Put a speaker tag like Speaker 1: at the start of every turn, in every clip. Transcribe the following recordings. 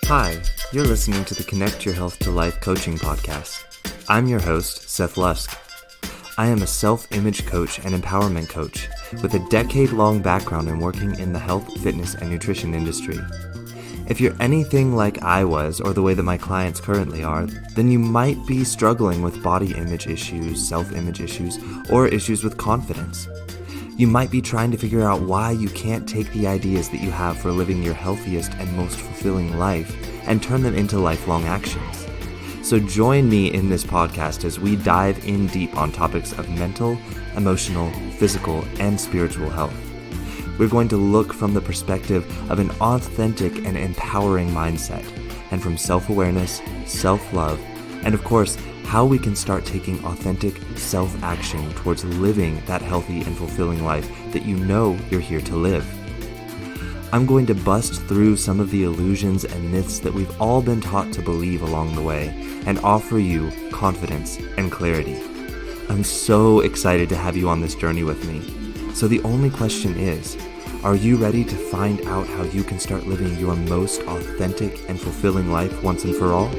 Speaker 1: Hi, you're listening to the Connect Your Health to Life coaching podcast. I'm your host, Seth Lusk. I am a self-image coach and empowerment coach with a decade-long background in working in the health, fitness, and nutrition industry. If you're anything like I was, or the way that my clients currently are, then you might be struggling with body image issues, self-image issues, or issues with confidence. You might be trying to figure out why you can't take the ideas that you have for living your healthiest and most fulfilling life and turn them into lifelong actions. So join me in this podcast as we dive in deep on topics of mental, emotional, physical, and spiritual health. We're going to look from the perspective of an authentic and empowering mindset, and from self-awareness, self-love, and of course, how we can start taking authentic self-action towards living that healthy and fulfilling life that you know you're here to live. I'm going to bust through some of the illusions and myths that we've all been taught to believe along the way and offer you confidence and clarity. I'm so excited to have you on this journey with me. So the only question is, are you ready to find out how you can start living your most authentic and fulfilling life once and for all?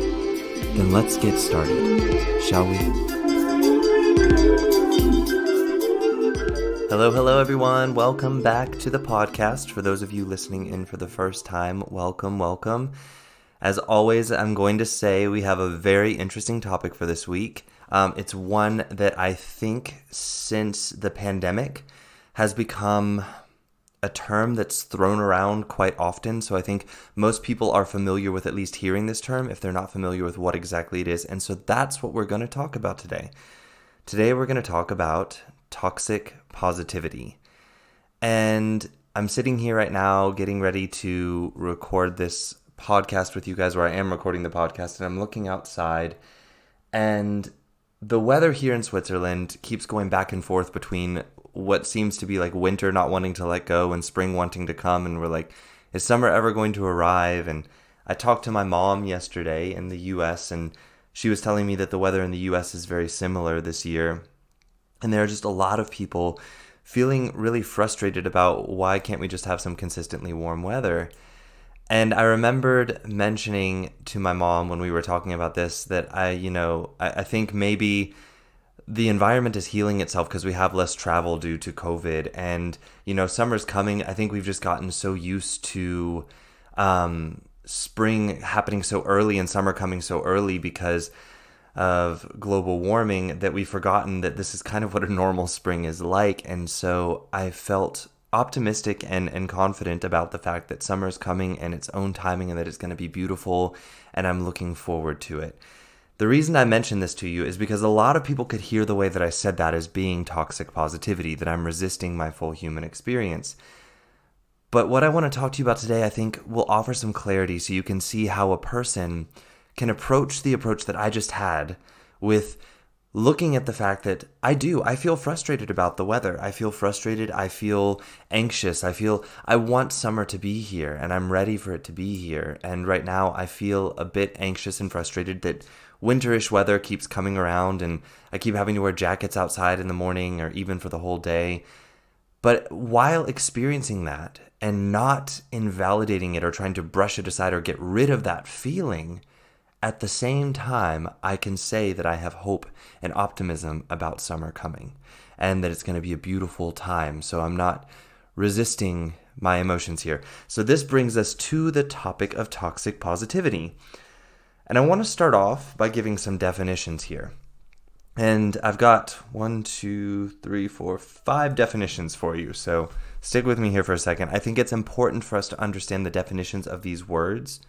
Speaker 1: Then let's get started, shall we? Hello everyone. Welcome back to the podcast. For those of you listening in for the first time, welcome. As always, I'm going to say we have a very interesting topic for this week. It's one that I think since the pandemic has become a term that's thrown around quite often. So I think most people are familiar with at least hearing this term if they're not familiar with what exactly it is. And so that's what we're going to talk about today. Today we're going to talk about toxic positivity. And I'm sitting here right now getting ready to record this podcast with you guys, where I am recording the podcast, and I'm looking outside, and the weather here in Switzerland keeps going back and forth between what seems to be like winter not wanting to let go and spring wanting to come, and we're like, is summer ever going to arrive? And I talked to my mom yesterday in the US, and she was telling me that the weather in the US is very similar this year, and there are just a lot of people feeling really frustrated about why can't we just have some consistently warm weather. And I remembered mentioning to my mom when we were talking about this that I think maybe the environment is healing itself because we have less travel due to COVID, and summer's coming. I think we've just gotten so used to spring happening so early and summer coming so early because of global warming that we've forgotten that this is kind of what a normal spring is like. And so I felt optimistic and confident about the fact that summer's coming in its own timing and that it's going to be beautiful, and I'm looking forward to it. The reason I mention this to you is because a lot of people could hear the way that I said that as being toxic positivity, that I'm resisting my full human experience. But what I want to talk to you about today, I think, will offer some clarity so you can see how a person can approach the approach that I just had with looking at the fact that I feel frustrated about the weather. I feel frustrated. I feel anxious. I want summer to be here, and I'm ready for it to be here. And right now I feel a bit anxious and frustrated that winterish weather keeps coming around, and I keep having to wear jackets outside in the morning or even for the whole day. But while experiencing that and not invalidating it or trying to brush it aside or get rid of that feeling, at the same time, I can say that I have hope and optimism about summer coming and that it's going to be a beautiful time. So I'm not resisting my emotions here. So this brings us to the topic of toxic positivity. And I want to start off by giving some definitions here. And I've got 5 definitions for you. So stick with me here for a second. I think it's important for us to understand the definitions of these words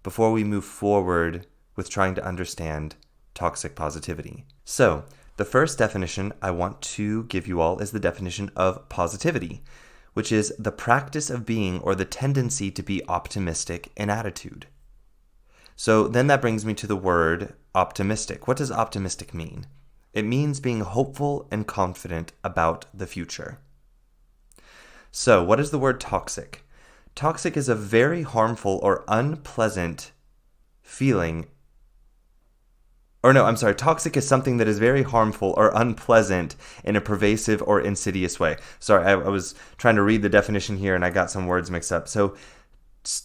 Speaker 1: before we move forward with trying to understand toxic positivity. So the first definition I want to give you all is the definition of positivity, which is the practice of being or the tendency to be optimistic in attitude. So then that brings me to the word optimistic. What does optimistic mean? It means being hopeful and confident about the future. So what is the word toxic? Toxic is a very harmful or unpleasant feeling. Toxic is something that is very harmful or unpleasant in a pervasive or insidious way. Sorry, I was trying to read the definition here and I got some words mixed up. So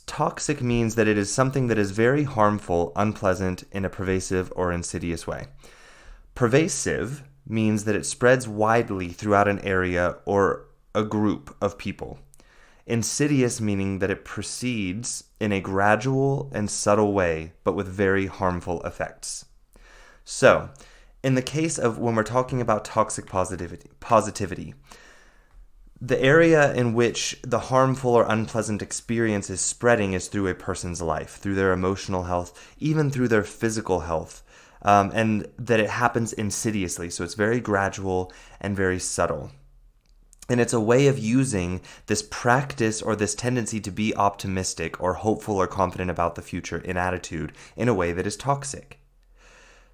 Speaker 1: Toxic means that it is something that is very harmful, unpleasant, in a pervasive or insidious way. Pervasive means that it spreads widely throughout an area or a group of people. Insidious meaning that it proceeds in a gradual and subtle way, but with very harmful effects. So, in the case of when we're talking about toxic positivity, the area in which the harmful or unpleasant experience is spreading is through a person's life, through their emotional health, even through their physical health, and that it happens insidiously. So it's very gradual and very subtle. And it's a way of using this practice or this tendency to be optimistic or hopeful or confident about the future in attitude in a way that is toxic.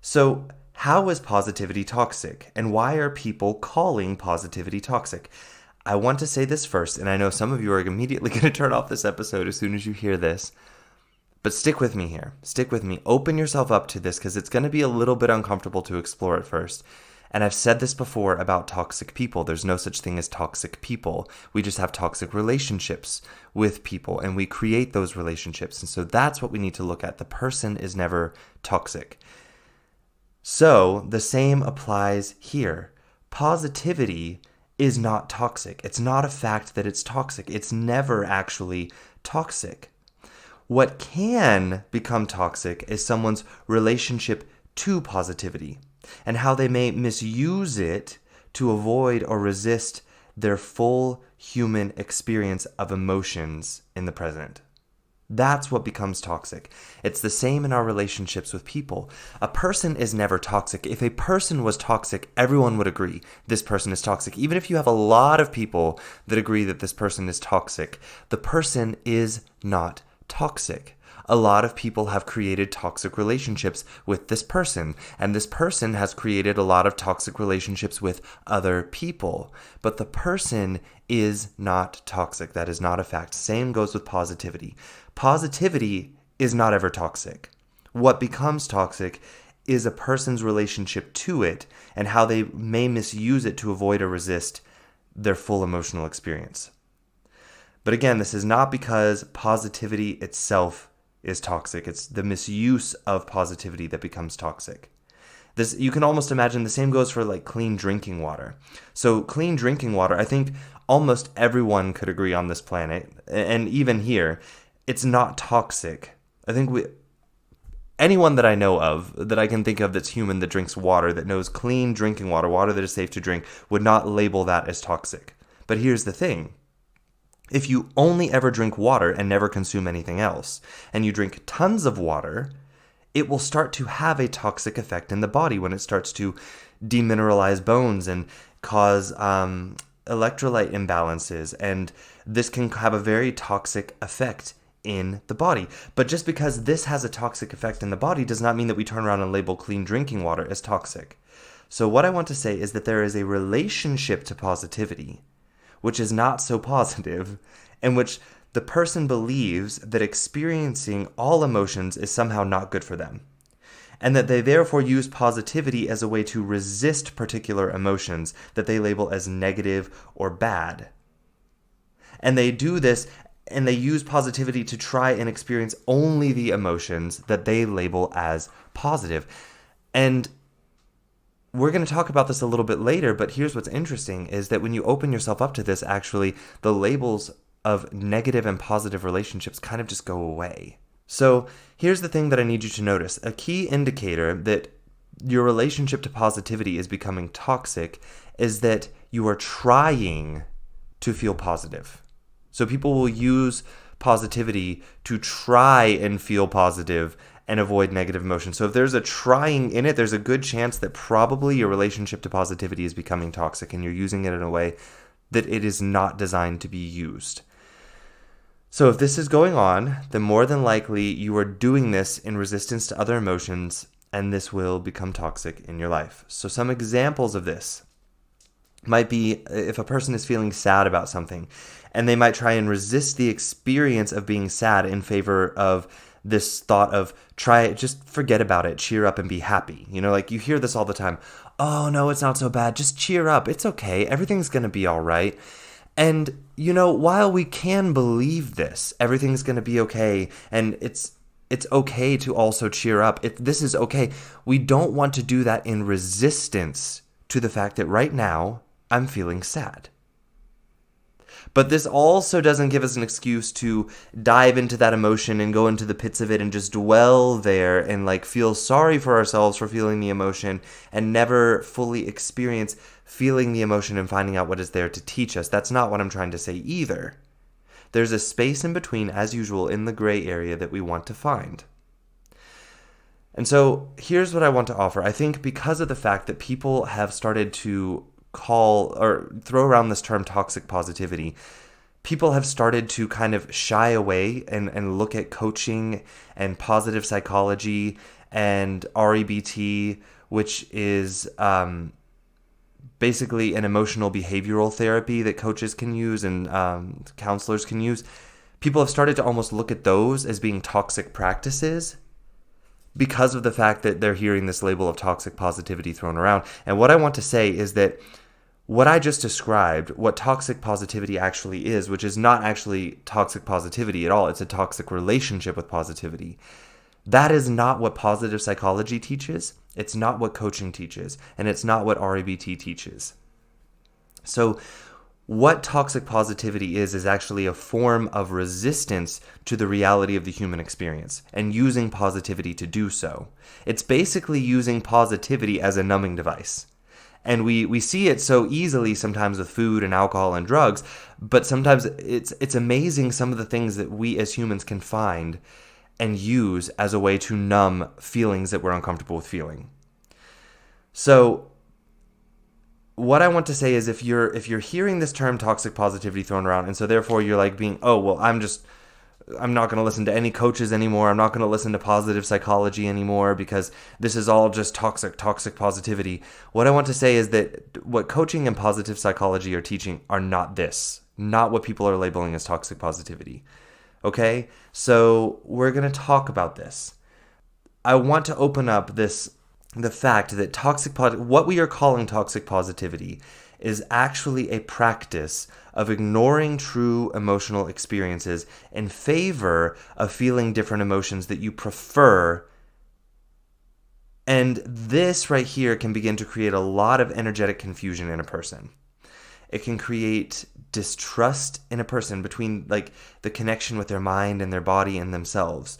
Speaker 1: So how is positivity toxic? And why are people calling positivity toxic? I want to say this first, and I know some of you are immediately going to turn off this episode as soon as you hear this. But stick with me here. Stick with me. Open yourself up to this because it's going to be a little bit uncomfortable to explore at first. And I've said this before about toxic people. There's no such thing as toxic people. We just have toxic relationships with people, and we create those relationships. And so that's what we need to look at. The person is never toxic. So the same applies here. Positivity is not toxic. It's not a fact that it's toxic. It's never actually toxic. What can become toxic is someone's relationship to positivity and how they may misuse it to avoid or resist their full human experience of emotions in the present. That's what becomes toxic. It's the same in our relationships with people. A person is never toxic. If a person was toxic, everyone would agree this person is toxic. Even if you have a lot of people that agree that this person is toxic, the person is not toxic. A lot of people have created toxic relationships with this person, and this person has created a lot of toxic relationships with other people. But the person is not toxic. That is not a fact. Same goes with positivity. Positivity is not ever toxic. What becomes toxic is a person's relationship to it and how they may misuse it to avoid or resist their full emotional experience. But again, this is not because positivity itself is toxic. It's the misuse of positivity that becomes toxic. This, you can almost imagine the same goes for like clean drinking water. So clean drinking water, I think almost everyone could agree on this planet, and even here, it's not toxic. I think anyone that I know of, that I can think of that's human, that drinks water, that knows clean drinking water, water that is safe to drink, would not label that as toxic. But here's the thing. If you only ever drink water and never consume anything else, and you drink tons of water, it will start to have a toxic effect in the body when it starts to demineralize bones and cause electrolyte imbalances, and this can have a very toxic effect in the body. But just because this has a toxic effect in the body does not mean that we turn around and label clean drinking water as toxic. So what I want to say is that there is a relationship to positivity which is not so positive, in which the person believes that experiencing all emotions is somehow not good for them, and that they therefore use positivity as a way to resist particular emotions that they label as negative or bad. And they do this, and they use positivity to try and experience only the emotions that they label as positive. And we're going to talk about this a little bit later, but here's what's interesting is that when you open yourself up to this, actually, the labels of negative and positive relationships kind of just go away. So here's the thing that I need you to notice. A key indicator that your relationship to positivity is becoming toxic is that you are trying to feel positive. So people will use positivity to try and feel positive and avoid negative emotions. So if there's a trying in it, there's a good chance that probably your relationship to positivity is becoming toxic and you're using it in a way that it is not designed to be used. So if this is going on, then more than likely you are doing this in resistance to other emotions, and this will become toxic in your life. So some examples of this might be if a person is feeling sad about something, and they might try and resist the experience of being sad in favor of this thought of just forget about it, cheer up and be happy. You know, like you hear this all the time. Oh no, it's not so bad. Just cheer up. It's okay. Everything's going to be all right. And, while we can believe this, everything's going to be okay, and it's okay to also cheer up. This is okay. We don't want to do that in resistance to the fact that right now I'm feeling sad. But this also doesn't give us an excuse to dive into that emotion and go into the pits of it and just dwell there and feel sorry for ourselves for feeling the emotion and never fully experience feeling the emotion and finding out what is there to teach us. That's not what I'm trying to say either. There's a space in between, as usual, in the gray area that we want to find. And so here's what I want to offer. I think because of the fact that people have started to call or throw around this term toxic positivity, people have started to kind of shy away and look at coaching and positive psychology and REBT, which is basically an emotional behavioral therapy that coaches can use and counselors can use. People have started to almost look at those as being toxic practices because of the fact that they're hearing this label of toxic positivity thrown around. And what I want to say is that what I just described, what toxic positivity actually is, which is not actually toxic positivity at all, it's a toxic relationship with positivity. That is not what positive psychology teaches. It's not what coaching teaches. And it's not what REBT teaches. So what toxic positivity is actually a form of resistance to the reality of the human experience and using positivity to do so. It's basically using positivity as a numbing device. And we see it so easily sometimes with food and alcohol and drugs, but sometimes it's amazing some of the things that we as humans can find and use as a way to numb feelings that we're uncomfortable with feeling. So what I want to say is if you're hearing this term toxic positivity thrown around, and so therefore you're I'm not going to listen to any coaches anymore. I'm not going to listen to positive psychology anymore because this is all just toxic positivity. What I want to say is that what coaching and positive psychology are teaching are not what people are labeling as toxic positivity. Okay? So we're going to talk about this. I want to open up the fact that what we are calling toxic positivity is actually a practice of ignoring true emotional experiences in favor of feeling different emotions that you prefer. And this right here can begin to create a lot of energetic confusion in a person. It can create distrust in a person between the connection with their mind and their body and themselves.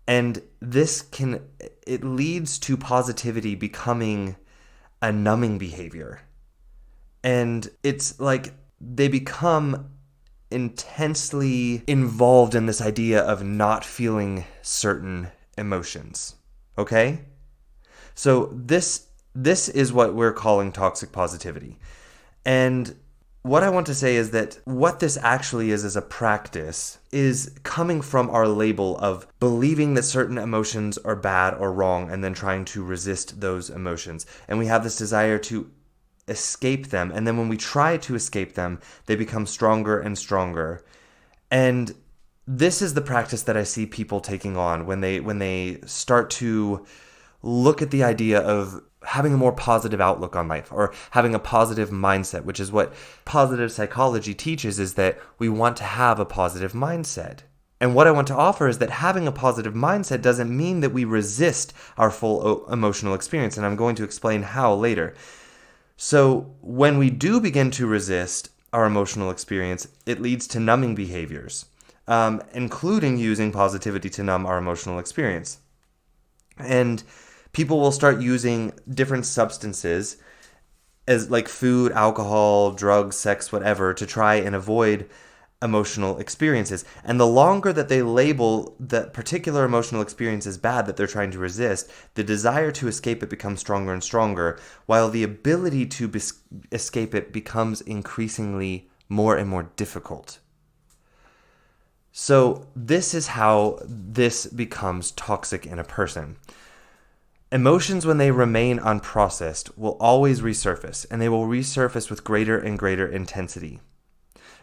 Speaker 1: And it leads to positivity becoming a numbing behavior. And it's like they become intensely involved in this idea of not feeling certain emotions. Okay? So this is what we're calling toxic positivity. And what I want to say is that what this actually is as a practice is coming from our label of believing that certain emotions are bad or wrong and then trying to resist those emotions. And we have this desire to escape them, and then when we try to escape them, they become stronger and stronger. And this is the practice that I see people taking on when they start to look at the idea of having a more positive outlook on life or having a positive mindset, which is what positive psychology teaches, is that we want to have a positive mindset. And what I want to offer is that having a positive mindset doesn't mean that we resist our full emotional experience, and I'm going to explain how later. So when we do begin to resist our emotional experience, it leads to numbing behaviors, including using positivity to numb our emotional experience. And people will start using different substances as food, alcohol, drugs, sex, whatever, to try and avoid emotional experiences. And the longer that they label that particular emotional experience as bad that they're trying to resist, the desire to escape it becomes stronger and stronger, while the ability to escape it becomes increasingly more and more difficult. So this is how this becomes toxic in a person. Emotions, when they remain unprocessed, will always resurface, and they will resurface with greater and greater intensity.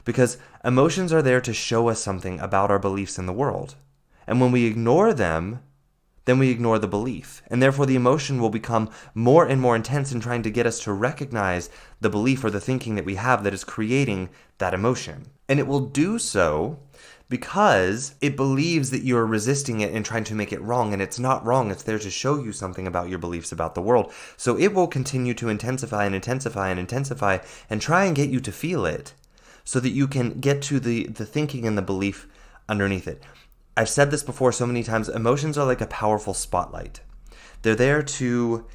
Speaker 1: Because emotions are there to show us something about our beliefs in the world. And when we ignore them, then we ignore the belief. And therefore the emotion will become more and more intense in trying to get us to recognize the belief or the thinking that we have that is creating that emotion. And it will do so because it believes that you're resisting it and trying to make it wrong. And it's not wrong. It's there to show you something about your beliefs about the world. So it will continue to intensify and intensify and intensify and try and get you to feel it so that you can get to the thinking and the belief underneath it. I've said this before so many times. Emotions are like a powerful spotlight. They're there to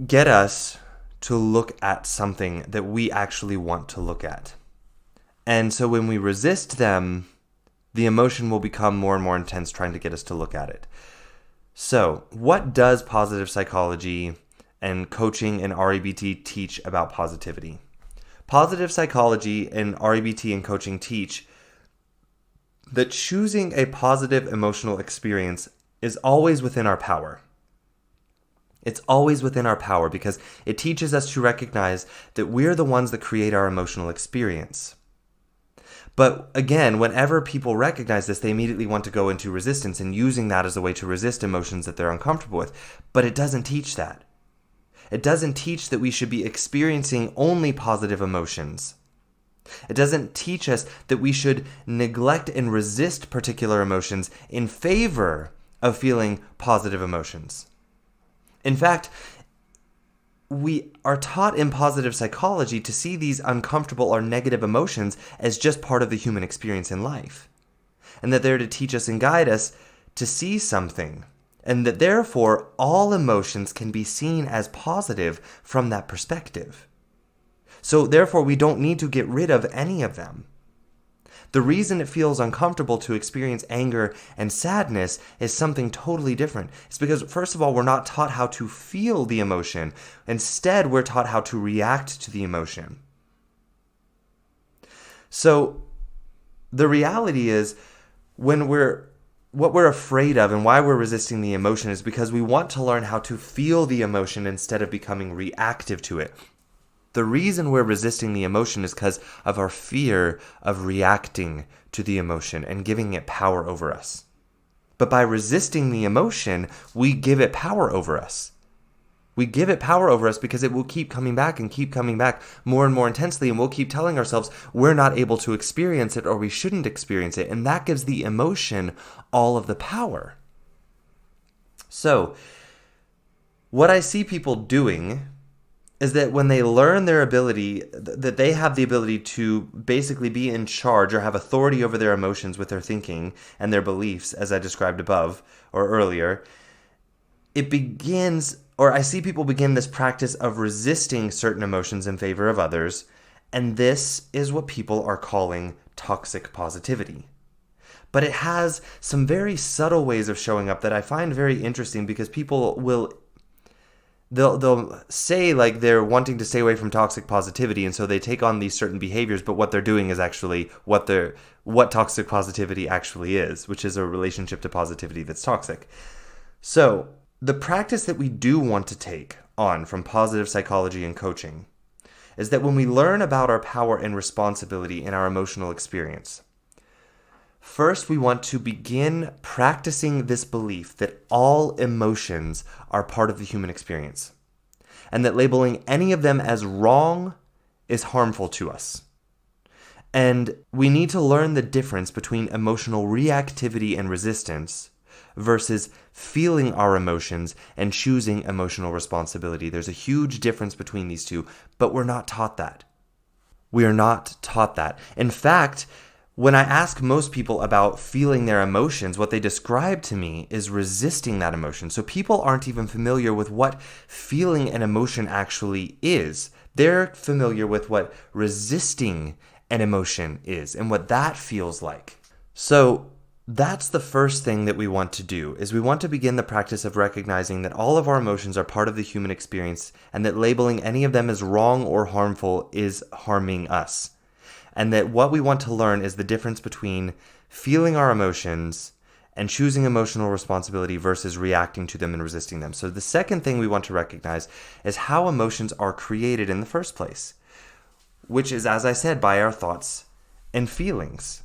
Speaker 1: get us to look at something that we actually want to look at. And so when we resist them, the emotion will become more and more intense trying to get us to look at it. So, what does positive psychology and coaching and REBT teach about positivity? Positive psychology and REBT and coaching teach that choosing a positive emotional experience is always within our power. It's always within our power because it teaches us to recognize that we're the ones that create our emotional experience. But again, whenever people recognize this, they immediately want to go into resistance and using that as a way to resist emotions that they're uncomfortable with. But it doesn't teach that. It doesn't teach that we should be experiencing only positive emotions. It doesn't teach us that we should neglect and resist particular emotions in favor of feeling positive emotions. In fact, we are taught in positive psychology to see these uncomfortable or negative emotions as just part of the human experience in life. And that they're to teach us and guide us to see something. And that therefore, all emotions can be seen as positive from that perspective. So therefore, we don't need to get rid of any of them. The reason it feels uncomfortable to experience anger and sadness is something totally different. It's because, first of all, we're not taught how to feel the emotion. Instead, we're taught how to react to the emotion. So the reality is, what we're afraid of and why we're resisting the emotion is because we want to learn how to feel the emotion instead of becoming reactive to it. The reason we're resisting the emotion is because of our fear of reacting to the emotion and giving it power over us. But by resisting the emotion, we give it power over us. We give it power over us because it will keep coming back and keep coming back more and more intensely, and we'll keep telling ourselves we're not able to experience it or we shouldn't experience it, and that gives the emotion all of the power. So, what I see people doing is that when they learn their ability, that they have the ability to basically be in charge or have authority over their emotions with their thinking and their beliefs, as I described above or earlier, it begins, or I see people begin this practice of resisting certain emotions in favor of others, and this is what people are calling toxic positivity. But it has some very subtle ways of showing up that I find very interesting because people will They'll say like they're wanting to stay away from toxic positivity, and so they take on these certain behaviors, but what they're doing is actually what toxic positivity actually is, which is a relationship to positivity that's toxic. So the practice that we do want to take on from positive psychology and coaching is that when we learn about our power and responsibility in our emotional experience, first, we want to begin practicing this belief that all emotions are part of the human experience, and that labeling any of them as wrong is harmful to us. And we need to learn the difference between emotional reactivity and resistance versus feeling our emotions and choosing emotional responsibility. There's a huge difference between these two, but we're not taught that. We are not taught that. In fact, when I ask most people about feeling their emotions, what they describe to me is resisting that emotion. So people aren't even familiar with what feeling an emotion actually is. They're familiar with what resisting an emotion is and what that feels like. So that's the first thing that we want to do, is we want to begin the practice of recognizing that all of our emotions are part of the human experience and that labeling any of them as wrong or harmful is harming us. And that what we want to learn is the difference between feeling our emotions and choosing emotional responsibility versus reacting to them and resisting them. So the second thing we want to recognize is how emotions are created in the first place, which is, as I said, by our thoughts and feelings.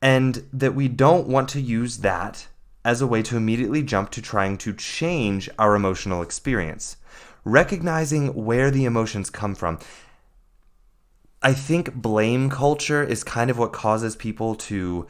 Speaker 1: And that we don't want to use that as a way to immediately jump to trying to change our emotional experience, recognizing where the emotions come from. I think blame culture is kind of what causes people to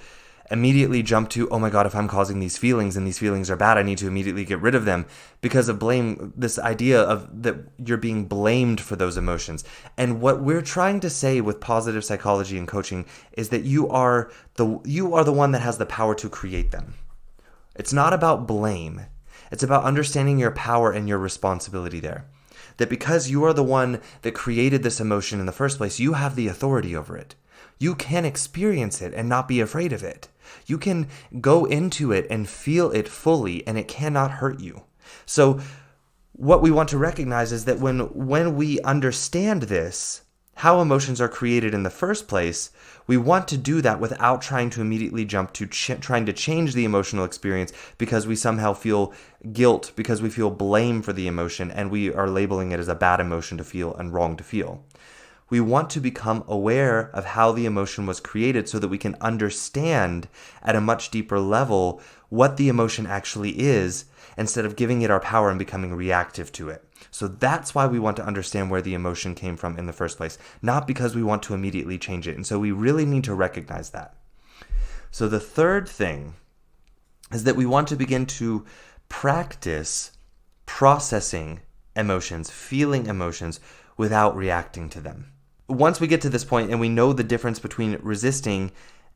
Speaker 1: immediately jump to, oh my God, if I'm causing these feelings and these feelings are bad, I need to immediately get rid of them because of blame, this idea of that you're being blamed for those emotions. And what we're trying to say with positive psychology and coaching is that you are the one that has the power to create them. It's not about blame. It's about understanding your power and your responsibility there. That because you are the one that created this emotion in the first place, you have the authority over it. You can experience it and not be afraid of it. You can go into it and feel it fully, and it cannot hurt you. So what we want to recognize is that when we understand this, how emotions are created in the first place, we want to do that without trying to immediately jump to trying to change the emotional experience because we somehow feel guilt, because we feel blame for the emotion, and we are labeling it as a bad emotion to feel and wrong to feel. We want to become aware of how the emotion was created so that we can understand at a much deeper level what the emotion actually is instead of giving it our power and becoming reactive to it. So that's why we want to understand where the emotion came from in the first place, not because we want to immediately change it. And so we really need to recognize that. So the third thing is that we want to begin to practice processing emotions, feeling emotions without reacting to them. Once we get to this point and we know the difference between resisting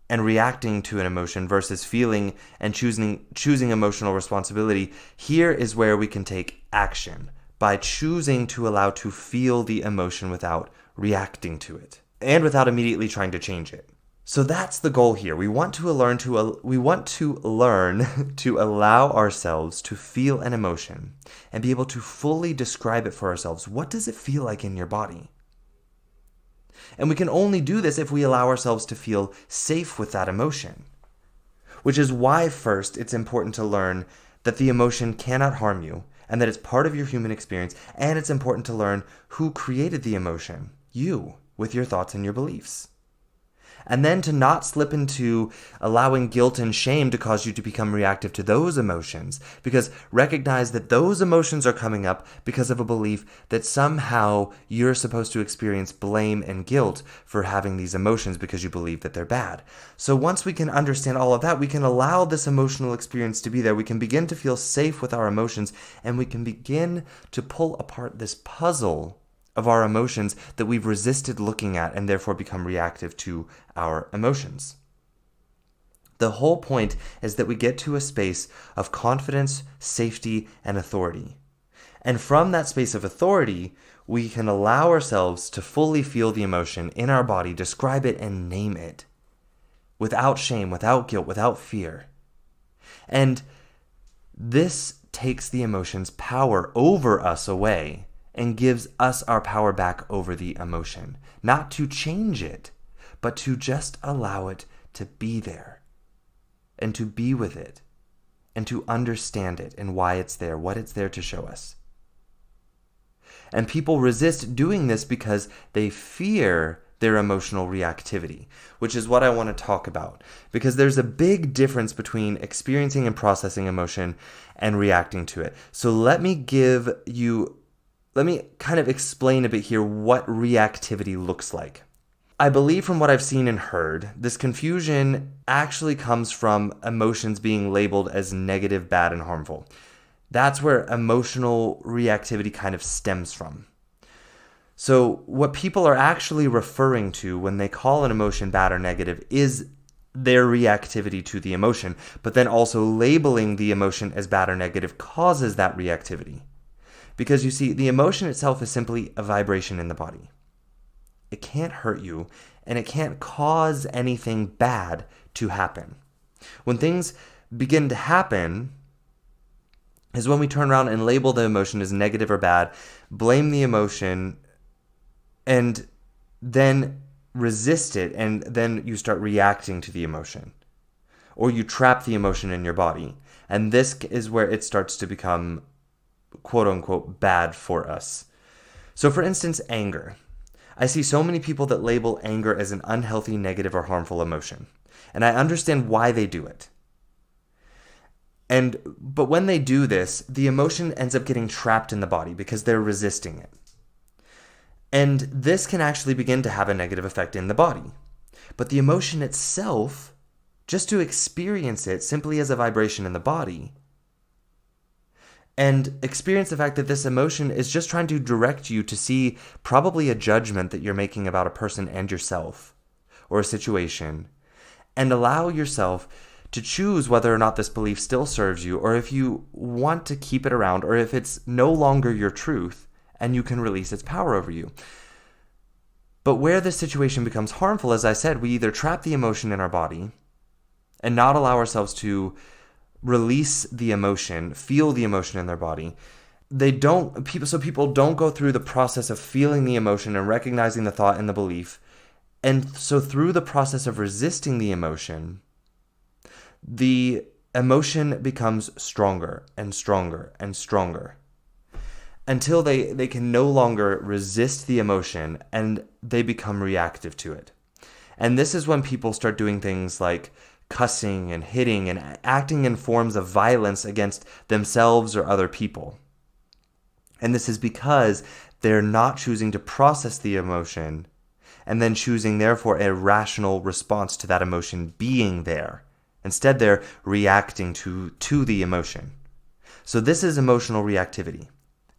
Speaker 1: and reacting to an emotion versus feeling and choosing emotional responsibility, here is where we can take action by choosing to allow to feel the emotion without reacting to it and without immediately trying to change it. So that's the goal here. We want to learn to allow ourselves to feel an emotion and be able to fully describe it for ourselves. What does it feel like in your body? And we can only do this if we allow ourselves to feel safe with that emotion, which is why first it's important to learn that the emotion cannot harm you and that it's part of your human experience, and it's important to learn who created the emotion, you, with your thoughts and your beliefs. And then to not slip into allowing guilt and shame to cause you to become reactive to those emotions, because recognize that those emotions are coming up because of a belief that somehow you're supposed to experience blame and guilt for having these emotions because you believe that they're bad. So once we can understand all of that, we can allow this emotional experience to be there. We can begin to feel safe with our emotions, and we can begin to pull apart this puzzle of our emotions that we've resisted looking at and therefore become reactive to our emotions. The whole point is that we get to a space of confidence, safety, and authority. And from that space of authority, we can allow ourselves to fully feel the emotion in our body, describe it, and name it without shame, without guilt, without fear. And this takes the emotion's power over us away and gives us our power back over the emotion. Not to change it, but to just allow it to be there and to be with it and to understand it and why it's there, what it's there to show us. And people resist doing this because they fear their emotional reactivity, which is what I want to talk about. Because there's a big difference between experiencing and processing emotion and reacting to it. So let me kind of explain a bit here what reactivity looks like. I believe from what I've seen and heard, this confusion actually comes from emotions being labeled as negative, bad, and harmful. That's where emotional reactivity kind of stems from. So what people are actually referring to when they call an emotion bad or negative is their reactivity to the emotion, but then also labeling the emotion as bad or negative causes that reactivity. Because you see, the emotion itself is simply a vibration in the body. It can't hurt you, and it can't cause anything bad to happen. When things begin to happen is when we turn around and label the emotion as negative or bad, blame the emotion, and then resist it, and then you start reacting to the emotion. Or you trap the emotion in your body. And this is where it starts to become quote-unquote bad for us. So for instance, anger. I see so many people that label anger as an unhealthy, negative, or harmful emotion. And I understand why they do it. But when they do this, the emotion ends up getting trapped in the body because they're resisting it. And this can actually begin to have a negative effect in the body. But the emotion itself, just to experience it simply as a vibration in the body, and experience the fact that this emotion is just trying to direct you to see probably a judgment that you're making about a person and yourself, or a situation, and allow yourself to choose whether or not this belief still serves you, or if you want to keep it around, or if it's no longer your truth and you can release its power over you. But where this situation becomes harmful, as I said, we either trap the emotion in our body and not allow ourselves to release the emotion, feel the emotion in their body. People don't go through the process of feeling the emotion and recognizing the thought and the belief. And so through the process of resisting the emotion becomes stronger and stronger and stronger until they can no longer resist the emotion and they become reactive to it. And this is when people start doing things like cussing and hitting and acting in forms of violence against themselves or other people. And this is because they're not choosing to process the emotion and then choosing, therefore, a rational response to that emotion being there. Instead, they're reacting to the emotion. So this is emotional reactivity.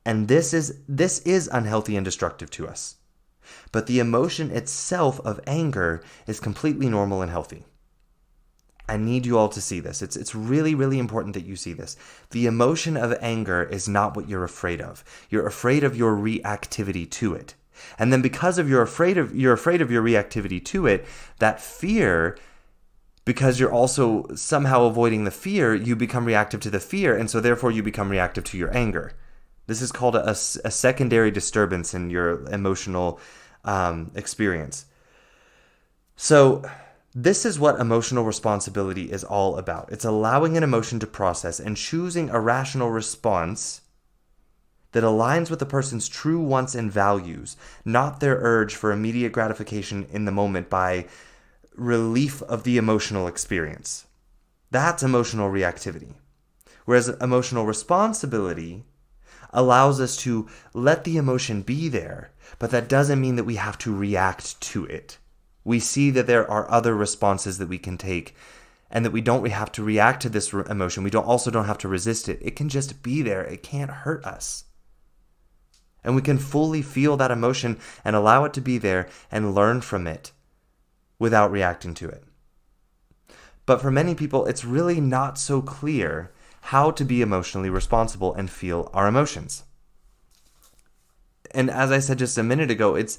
Speaker 1: And this is unhealthy and destructive to us. But the emotion itself of anger is completely normal and healthy. I need you all to see this. It's really, really important that you see this. The emotion of anger is not what you're afraid of. You're afraid of your reactivity to it. And then because of you're afraid of your reactivity to it, that fear, because you're also somehow avoiding the fear, you become reactive to the fear, and so therefore you become reactive to your anger. This is called a secondary disturbance in your emotional experience. So this is what emotional responsibility is all about. It's allowing an emotion to process and choosing a rational response that aligns with the person's true wants and values, not their urge for immediate gratification in the moment by relief of the emotional experience. That's emotional reactivity. Whereas emotional responsibility allows us to let the emotion be there, but that doesn't mean that we have to react to it. We see that there are other responses that we can take and that we don't have to react to this emotion. We don't have to resist it. It can just be there. It can't hurt us. And we can fully feel that emotion and allow it to be there and learn from it without reacting to it. But for many people, it's really not so clear how to be emotionally responsible and feel our emotions. And as I said just a minute ago, it's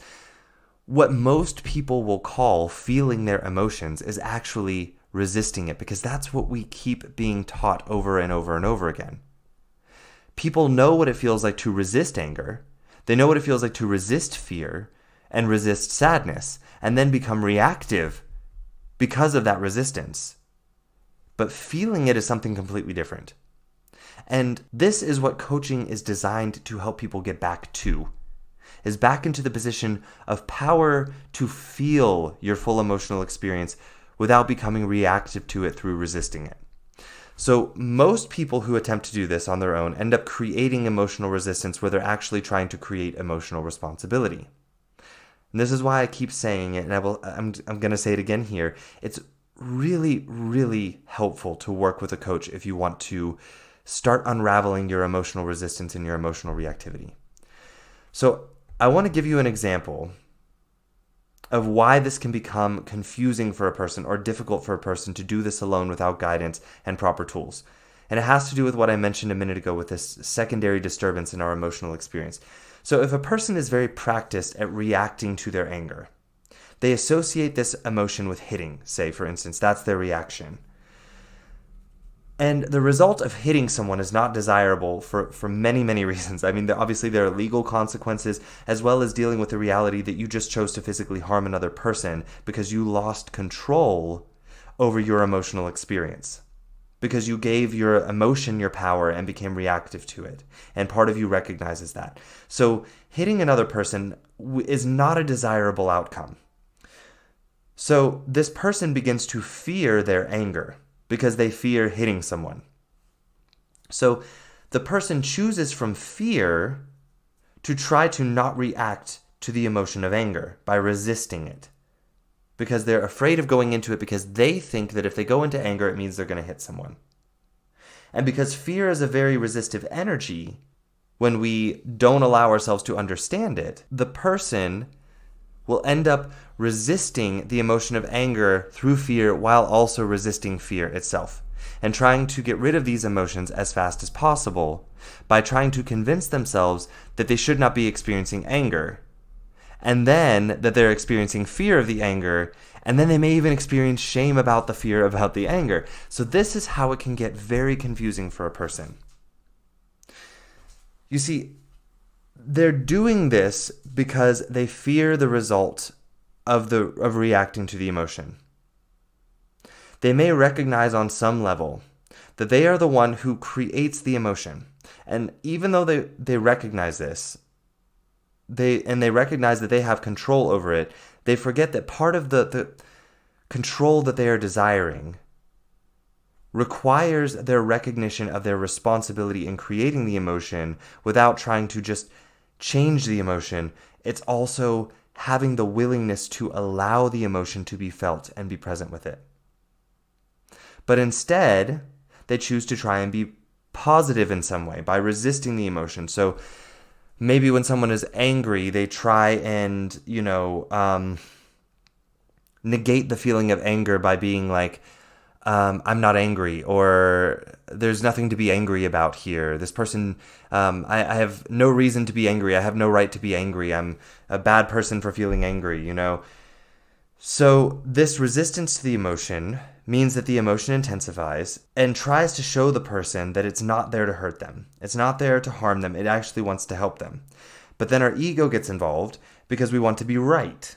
Speaker 1: what most people will call feeling their emotions is actually resisting it, because that's what we keep being taught over and over and over again. People know what it feels like to resist anger. They know what it feels like to resist fear and resist sadness and then become reactive because of that resistance. But feeling it is something completely different. And this is what coaching is designed to help people get back to, is back into the position of power to feel your full emotional experience without becoming reactive to it through resisting it. So most people who attempt to do this on their own end up creating emotional resistance where they're actually trying to create emotional responsibility. And this is why I keep saying it, and I'm going to say it again here. It's really, really helpful to work with a coach if you want to start unraveling your emotional resistance and your emotional reactivity. So I want to give you an example of why this can become confusing for a person or difficult for a person to do this alone without guidance and proper tools. And it has to do with what I mentioned a minute ago with this secondary disturbance in our emotional experience. So if a person is very practiced at reacting to their anger, they associate this emotion with hitting, say, for instance, that's their reaction. And the result of hitting someone is not desirable for many, many reasons. I mean, obviously there are legal consequences, as well as dealing with the reality that you just chose to physically harm another person because you lost control over your emotional experience. Because you gave your emotion your power and became reactive to it. And part of you recognizes that. So hitting another person is not a desirable outcome. So this person begins to fear their anger, because they fear hitting someone. So the person chooses from fear to try to not react to the emotion of anger by resisting it, because they're afraid of going into it, because they think that if they go into anger, it means they're going to hit someone. And because fear is a very resistive energy, when we don't allow ourselves to understand it, the person will end up resisting the emotion of anger through fear while also resisting fear itself, and trying to get rid of these emotions as fast as possible by trying to convince themselves that they should not be experiencing anger, and then that they're experiencing fear of the anger, and then they may even experience shame about the fear about the anger. So this is how it can get very confusing for a person. You see, they're doing this because they fear the result of reacting to the emotion. They may recognize on some level that they are the one who creates the emotion. And even though they recognize this, they recognize that they have control over it, they forget that part of the control that they are desiring requires their recognition of their responsibility in creating the emotion without trying to just change the emotion. It's also having the willingness to allow the emotion to be felt and be present with it. But instead, they choose to try and be positive in some way by resisting the emotion. So maybe when someone is angry, they try and, negate the feeling of anger by being like, I'm not angry, or there's nothing to be angry about here. This person, I have no reason to be angry. I have no right to be angry. I'm a bad person for feeling angry, So this resistance to the emotion means that the emotion intensifies and tries to show the person that it's not there to hurt them. It's not there to harm them. It actually wants to help them. But then our ego gets involved because we want to be right.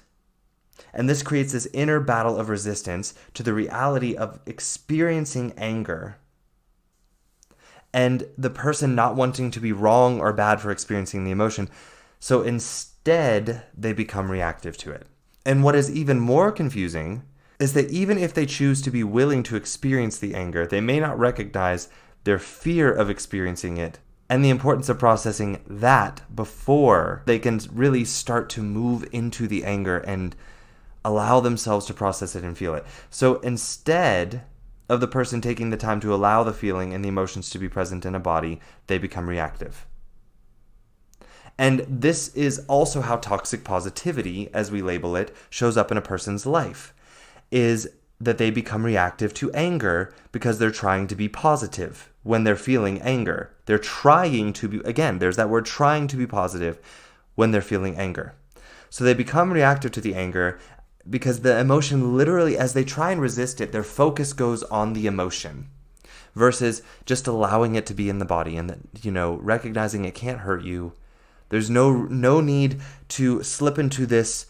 Speaker 1: And this creates this inner battle of resistance to the reality of experiencing anger, and the person not wanting to be wrong or bad for experiencing the emotion. So instead, they become reactive to it. And what is even more confusing is that even if they choose to be willing to experience the anger, they may not recognize their fear of experiencing it and the importance of processing that before they can really start to move into the anger and allow themselves to process it and feel it. So instead of the person taking the time to allow the feeling and the emotions to be present in a body, they become reactive. And this is also how toxic positivity, as we label it, shows up in a person's life, is that they become reactive to anger because they're trying to be positive when they're feeling anger. They're trying to be, again, there's that word, trying to be positive when they're feeling anger. So they become reactive to the anger because the emotion literally, as they try and resist it, their focus goes on the emotion versus just allowing it to be in the body and, recognizing it can't hurt you. There's no need to slip into this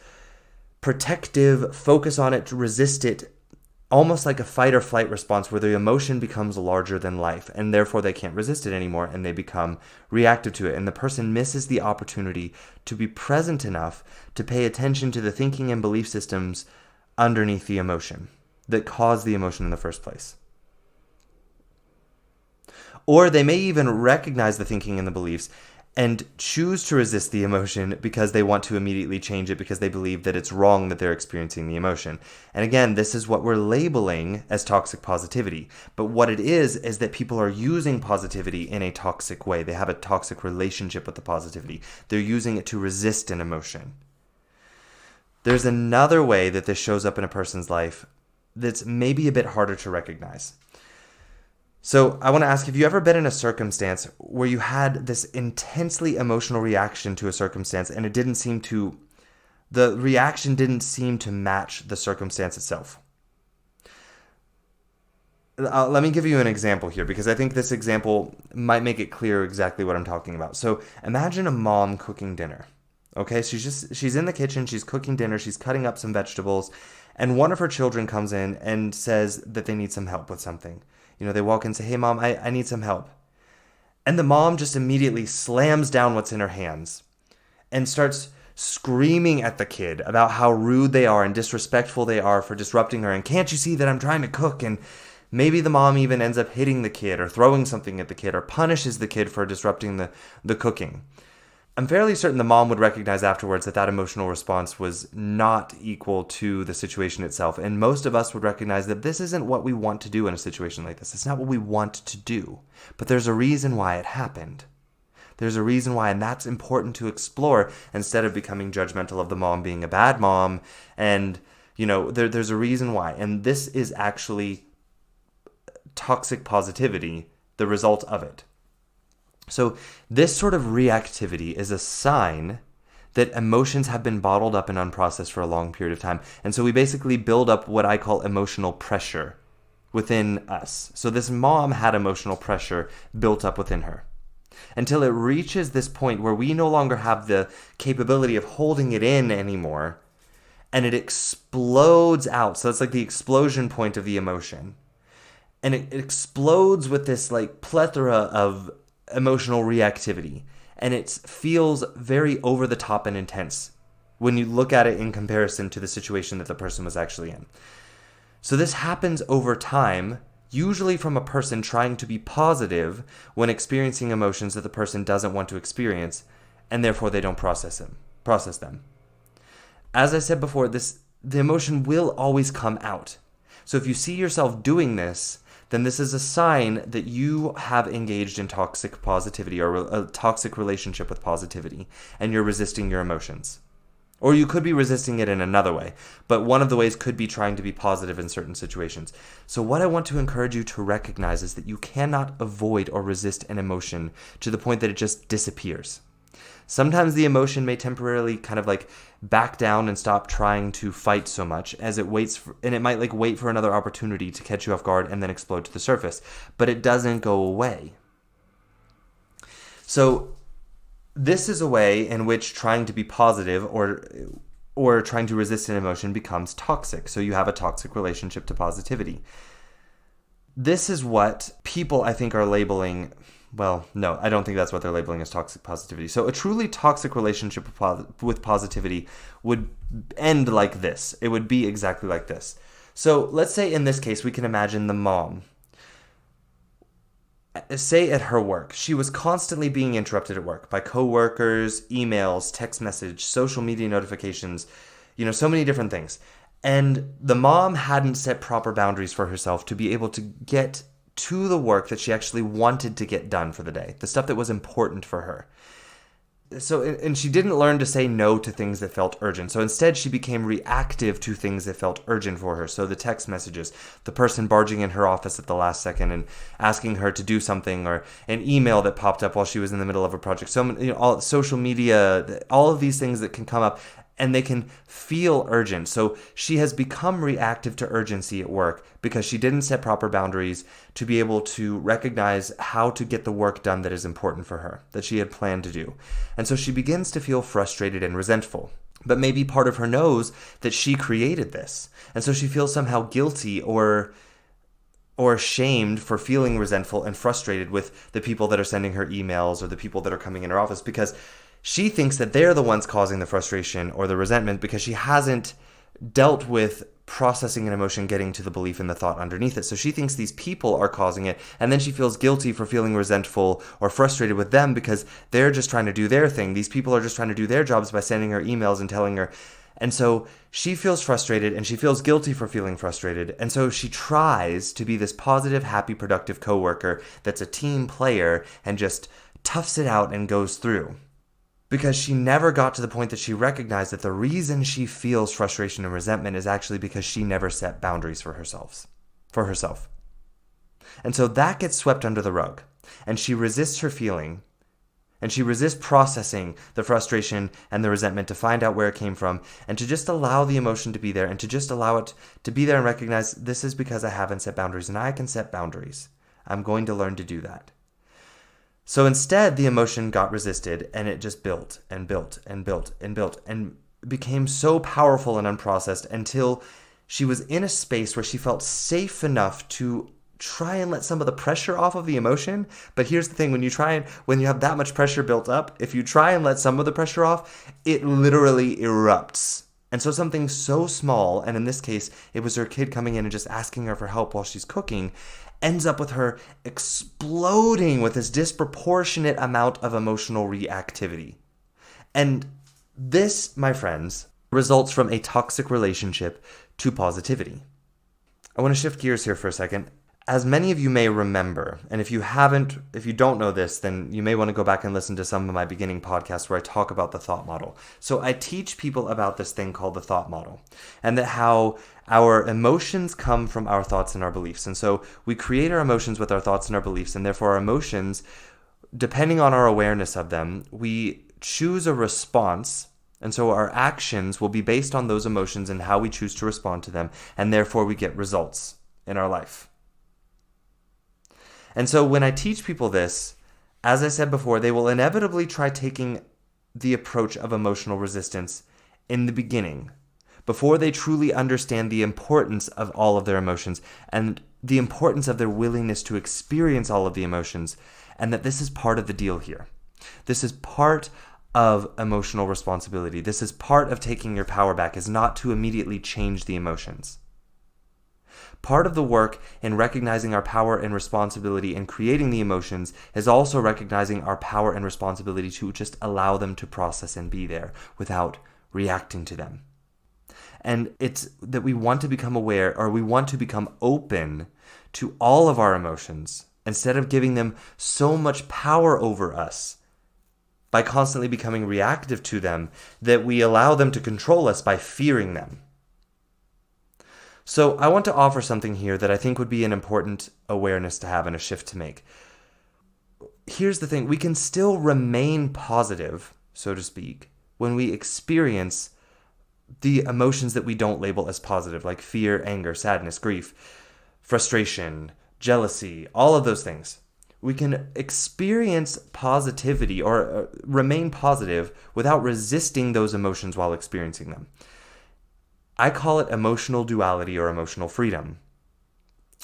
Speaker 1: protective focus on it to resist it, almost like a fight or flight response where the emotion becomes larger than life and therefore they can't resist it anymore and they become reactive to it. And the person misses the opportunity to be present enough to pay attention to the thinking and belief systems underneath the emotion that cause the emotion in the first place. Or they may even recognize the thinking and the beliefs and choose to resist the emotion because they want to immediately change it because they believe that it's wrong that they're experiencing the emotion. And again, this is what we're labeling as toxic positivity. But what it is that people are using positivity in a toxic way. They have a toxic relationship with the positivity. They're using it to resist an emotion. There's another way that this shows up in a person's life that's maybe a bit harder to recognize. So I want to ask, have you ever been in a circumstance where you had this intensely emotional reaction to a circumstance and the reaction didn't seem to match the circumstance itself? Let me give you an example here because I think this example might make it clear exactly what I'm talking about. So imagine a mom cooking dinner. Okay, she's in the kitchen, she's cooking dinner, she's cutting up some vegetables, and one of her children comes in and says that they need some help with something. They walk in and say, "Hey, Mom, I need some help." And the mom just immediately slams down what's in her hands and starts screaming at the kid about how rude they are and disrespectful they are for disrupting her. And can't you see that I'm trying to cook? And Maybe the mom even ends up hitting the kid or throwing something at the kid or punishes the kid for disrupting the cooking. I'm fairly certain the mom would recognize afterwards that that emotional response was not equal to the situation itself. And most of us would recognize that this isn't what we want to do in a situation like this. It's not what we want to do. But there's a reason why it happened. There's a reason why, and that's important to explore instead of becoming judgmental of the mom being a bad mom. And, there's a reason why. And this is actually toxic positivity, the result of it. So this sort of reactivity is a sign that emotions have been bottled up and unprocessed for a long period of time. And so we basically build up what I call emotional pressure within us. So this mom had emotional pressure built up within her until it reaches this point where we no longer have the capability of holding it in anymore, and it explodes out. So it's like the explosion point of the emotion. And it explodes with this like plethora of emotional reactivity. And it feels very over the top and intense when you look at it in comparison to the situation that the person was actually in. So this happens over time, usually from a person trying to be positive when experiencing emotions that the person doesn't want to experience, and therefore they don't process them. As I said before, the emotion will always come out. So if you see yourself doing this, then this is a sign that you have engaged in toxic positivity or a toxic relationship with positivity, and you're resisting your emotions. Or you could be resisting it in another way, but one of the ways could be trying to be positive in certain situations. So what I want to encourage you to recognize is that you cannot avoid or resist an emotion to the point that it just disappears. Sometimes the emotion may temporarily kind of like back down and stop trying to fight so much as it waits and it might like wait for another opportunity to catch you off guard and then explode to the surface, but it doesn't go away. So this is a way in which trying to be positive or trying to resist an emotion becomes toxic. So you have a toxic relationship to positivity. This is what people, I think, are labeling. Well, no, I don't think that's what they're labeling as toxic positivity. So a truly toxic relationship with positivity would end like this. It would be exactly like this. So let's say in this case, we can imagine the mom. Say at her work, she was constantly being interrupted at work by coworkers, emails, text message, social media notifications, so many different things. And the mom hadn't set proper boundaries for herself to be able to get to the work that she actually wanted to get done for the day, the stuff that was important for her. So, and she didn't learn to say no to things that felt urgent. So instead, she became reactive to things that felt urgent for her. So the text messages, the person barging in her office at the last second and asking her to do something, or an email that popped up while she was in the middle of a project. So, all social media, all of these things that can come up, and they can feel urgent. So she has become reactive to urgency at work because she didn't set proper boundaries to be able to recognize how to get the work done that is important for her, that she had planned to do. And so she begins to feel frustrated and resentful. But maybe part of her knows that she created this. And so she feels somehow guilty or shamed for feeling resentful and frustrated with the people that are sending her emails or the people that are coming in her office, because she thinks that they're the ones causing the frustration or the resentment because she hasn't dealt with processing an emotion, getting to the belief and the thought underneath it. So she thinks these people are causing it, and then she feels guilty for feeling resentful or frustrated with them because they're just trying to do their thing. These people are just trying to do their jobs by sending her emails and telling her. And so she feels frustrated and she feels guilty for feeling frustrated. And so she tries to be this positive, happy, productive coworker that's a team player and just toughs it out and goes through. Because she never got to the point that she recognized that the reason she feels frustration and resentment is actually because she never set boundaries for herself. And so that gets swept under the rug. And she resists her feeling. And she resists processing the frustration and the resentment to find out where it came from. And to just allow the emotion to be there. And to just allow it to be there and recognize this is because I haven't set boundaries. And I can set boundaries. I'm going to learn to do that. So instead, the emotion got resisted, and it just built and built and built and built and became so powerful and unprocessed until she was in a space where she felt safe enough to try and let some of the pressure off of the emotion. But here's the thing, when you have that much pressure built up, if you try and let some of the pressure off, it literally erupts. And so something so small, and in this case, it was her kid coming in and just asking her for help while she's cooking, ends up with her exploding with this disproportionate amount of emotional reactivity. And this, my friends, results from a toxic relationship to positivity. I want to shift gears here for a second. As many of you may remember, and if you don't know this, then you may want to go back and listen to some of my beginning podcasts where I talk about the thought model. So I teach people about this thing called the thought model, and that how our emotions come from our thoughts and our beliefs. And so we create our emotions with our thoughts and our beliefs, and therefore our emotions, depending on our awareness of them, we choose a response. And so our actions will be based on those emotions and how we choose to respond to them, and therefore we get results in our life. And so when I teach people this, as I said before, they will inevitably try taking the approach of emotional resistance in the beginning, before they truly understand the importance of all of their emotions and the importance of their willingness to experience all of the emotions, and that this is part of the deal here. This is part of emotional responsibility. This is part of taking your power back, is not to immediately change the emotions. Part of the work in recognizing our power and responsibility in creating the emotions is also recognizing our power and responsibility to just allow them to process and be there without reacting to them. And it's that we want to become aware, or we want to become open to all of our emotions instead of giving them so much power over us by constantly becoming reactive to them, that we allow them to control us by fearing them. So I want to offer something here that I think would be an important awareness to have and a shift to make. Here's the thing. We can still remain positive, so to speak, when we experience the emotions that we don't label as positive, like fear, anger, sadness, grief, frustration, jealousy, all of those things. We can experience positivity or remain positive without resisting those emotions while experiencing them. I call it emotional duality or emotional freedom.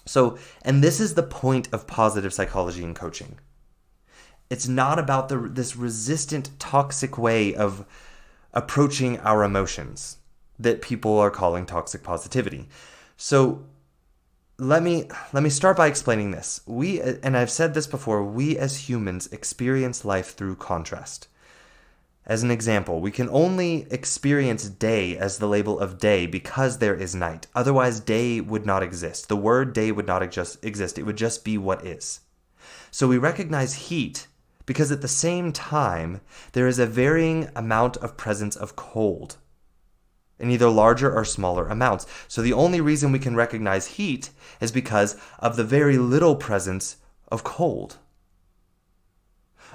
Speaker 1: So, and this is the point of positive psychology and coaching. It's not about this resistant, toxic way of approaching our emotions that people are calling toxic positivity. So, let me start by explaining this. And I've said this before, we as humans experience life through contrast. As an example, we can only experience day as the label of day because there is night. Otherwise, day would not exist. The word day would not exist. It would just be what is. So we recognize heat because at the same time, there is a varying amount of presence of cold in either larger or smaller amounts. So the only reason we can recognize heat is because of the very little presence of cold.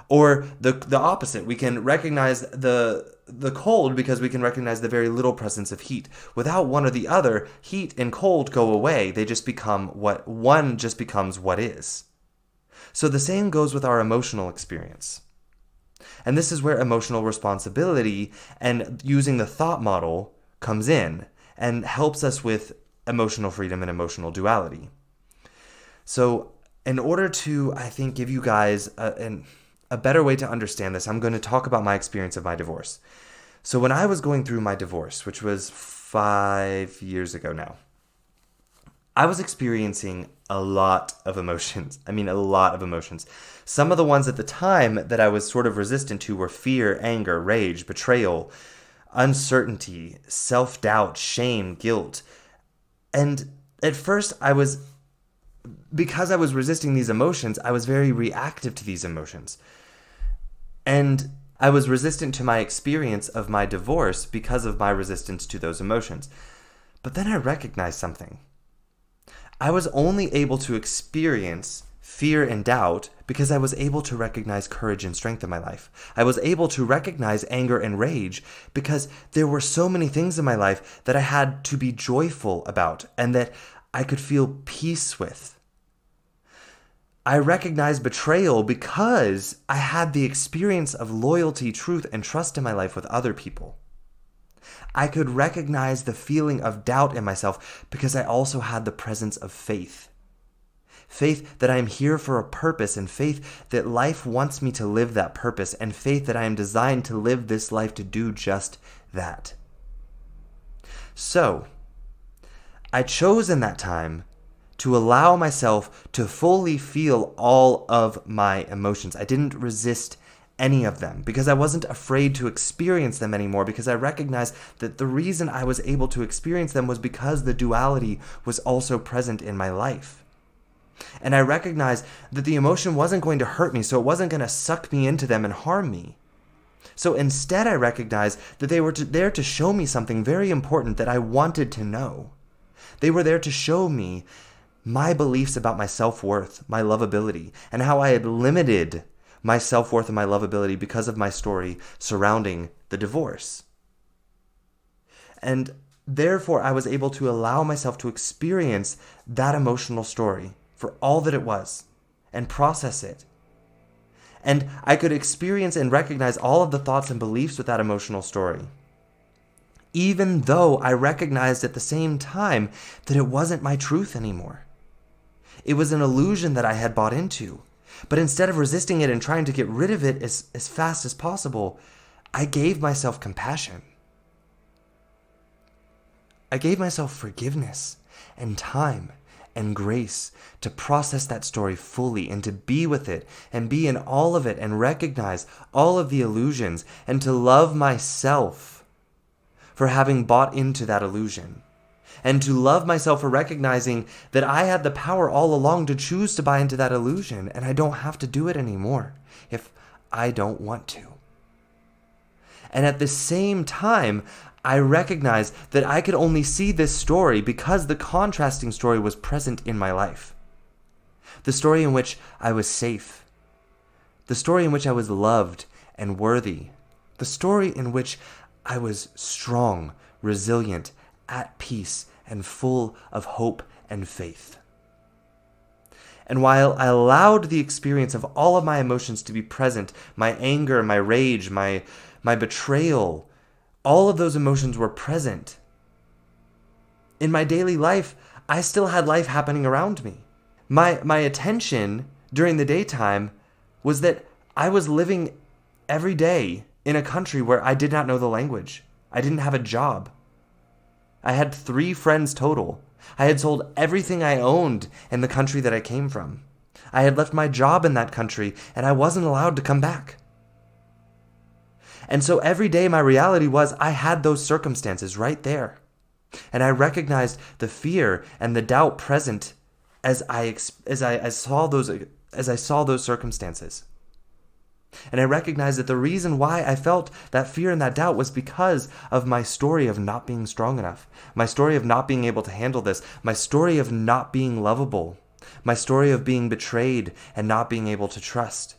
Speaker 1: Or the opposite, we can recognize the cold because we can recognize the very little presence of heat. Without one or the other, heat and cold go away. They just become one just becomes what is. So the same goes with our emotional experience. And this is where emotional responsibility and using the thought model comes in and helps us with emotional freedom and emotional duality. So in order to, I think, give you guys a better way to understand this, I'm going to talk about my experience of my divorce. So when I was going through my divorce, which was 5 years ago now, I was experiencing a lot of emotions. I mean, a lot of emotions. Some of the ones at the time that I was sort of resistant to were fear, anger, rage, betrayal, uncertainty, self-doubt, shame, guilt. And at first because I was resisting these emotions, I was very reactive to these emotions. And I was resistant to my experience of my divorce because of my resistance to those emotions. But then I recognized something. I was only able to experience fear and doubt because I was able to recognize courage and strength in my life. I was able to recognize anger and rage because there were so many things in my life that I had to be joyful about and that I could feel peace with. I recognized betrayal because I had the experience of loyalty, truth, and trust in my life with other people. I could recognize the feeling of doubt in myself because I also had the presence of faith. Faith that I am here for a purpose, and faith that life wants me to live that purpose, and faith that I am designed to live this life to do just that. So, I chose in that time to allow myself to fully feel all of my emotions. I didn't resist any of them because I wasn't afraid to experience them anymore, because I recognized that the reason I was able to experience them was because the duality was also present in my life. And I recognized that the emotion wasn't going to hurt me, so it wasn't going to suck me into them and harm me. So instead, I recognized that they were there to show me something very important that I wanted to know. They were there to show me my beliefs about my self-worth, my lovability, and how I had limited my self-worth and my lovability because of my story surrounding the divorce. And therefore, I was able to allow myself to experience that emotional story for all that it was and process it. And I could experience and recognize all of the thoughts and beliefs with that emotional story, even though I recognized at the same time that it wasn't my truth anymore. It was an illusion that I had bought into. But instead of resisting it and trying to get rid of it as fast as possible, I gave myself compassion. I gave myself forgiveness and time and grace to process that story fully and to be with it and be in all of it and recognize all of the illusions and to love myself for having bought into that illusion. And to love myself for recognizing that I had the power all along to choose to buy into that illusion, and I don't have to do it anymore if I don't want to. And at the same time, I recognized that I could only see this story because the contrasting story was present in my life. The story in which I was safe. The story in which I was loved and worthy. The story in which I was strong, resilient, at peace, and full of hope and faith. And while I allowed the experience of all of my emotions to be present, my anger, my rage, my betrayal, all of those emotions were present. In my daily life, I still had life happening around me. My attention during the daytime was that I was living every day in a country where I did not know the language. I didn't have a job. I had 3 friends total. I had sold everything I owned in the country that I came from. I had left my job in that country, and I wasn't allowed to come back. And so every day my reality was I had those circumstances right there. And I recognized the fear and the doubt present as I saw those circumstances. And I recognized that the reason why I felt that fear and that doubt was because of my story of not being strong enough, my story of not being able to handle this, my story of not being lovable, my story of being betrayed and not being able to trust.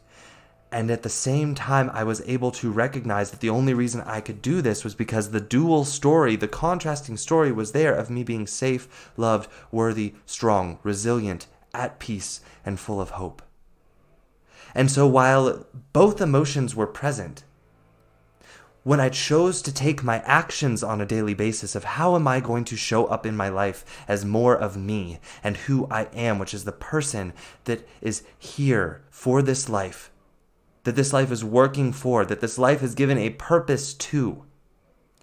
Speaker 1: And at the same time, I was able to recognize that the only reason I could do this was because the dual story, the contrasting story was there of me being safe, loved, worthy, strong, resilient, at peace, and full of hope. And so while both emotions were present, when I chose to take my actions on a daily basis of how am I going to show up in my life as more of me and who I am, which is the person that is here for this life, that this life is working for, that this life is given a purpose to.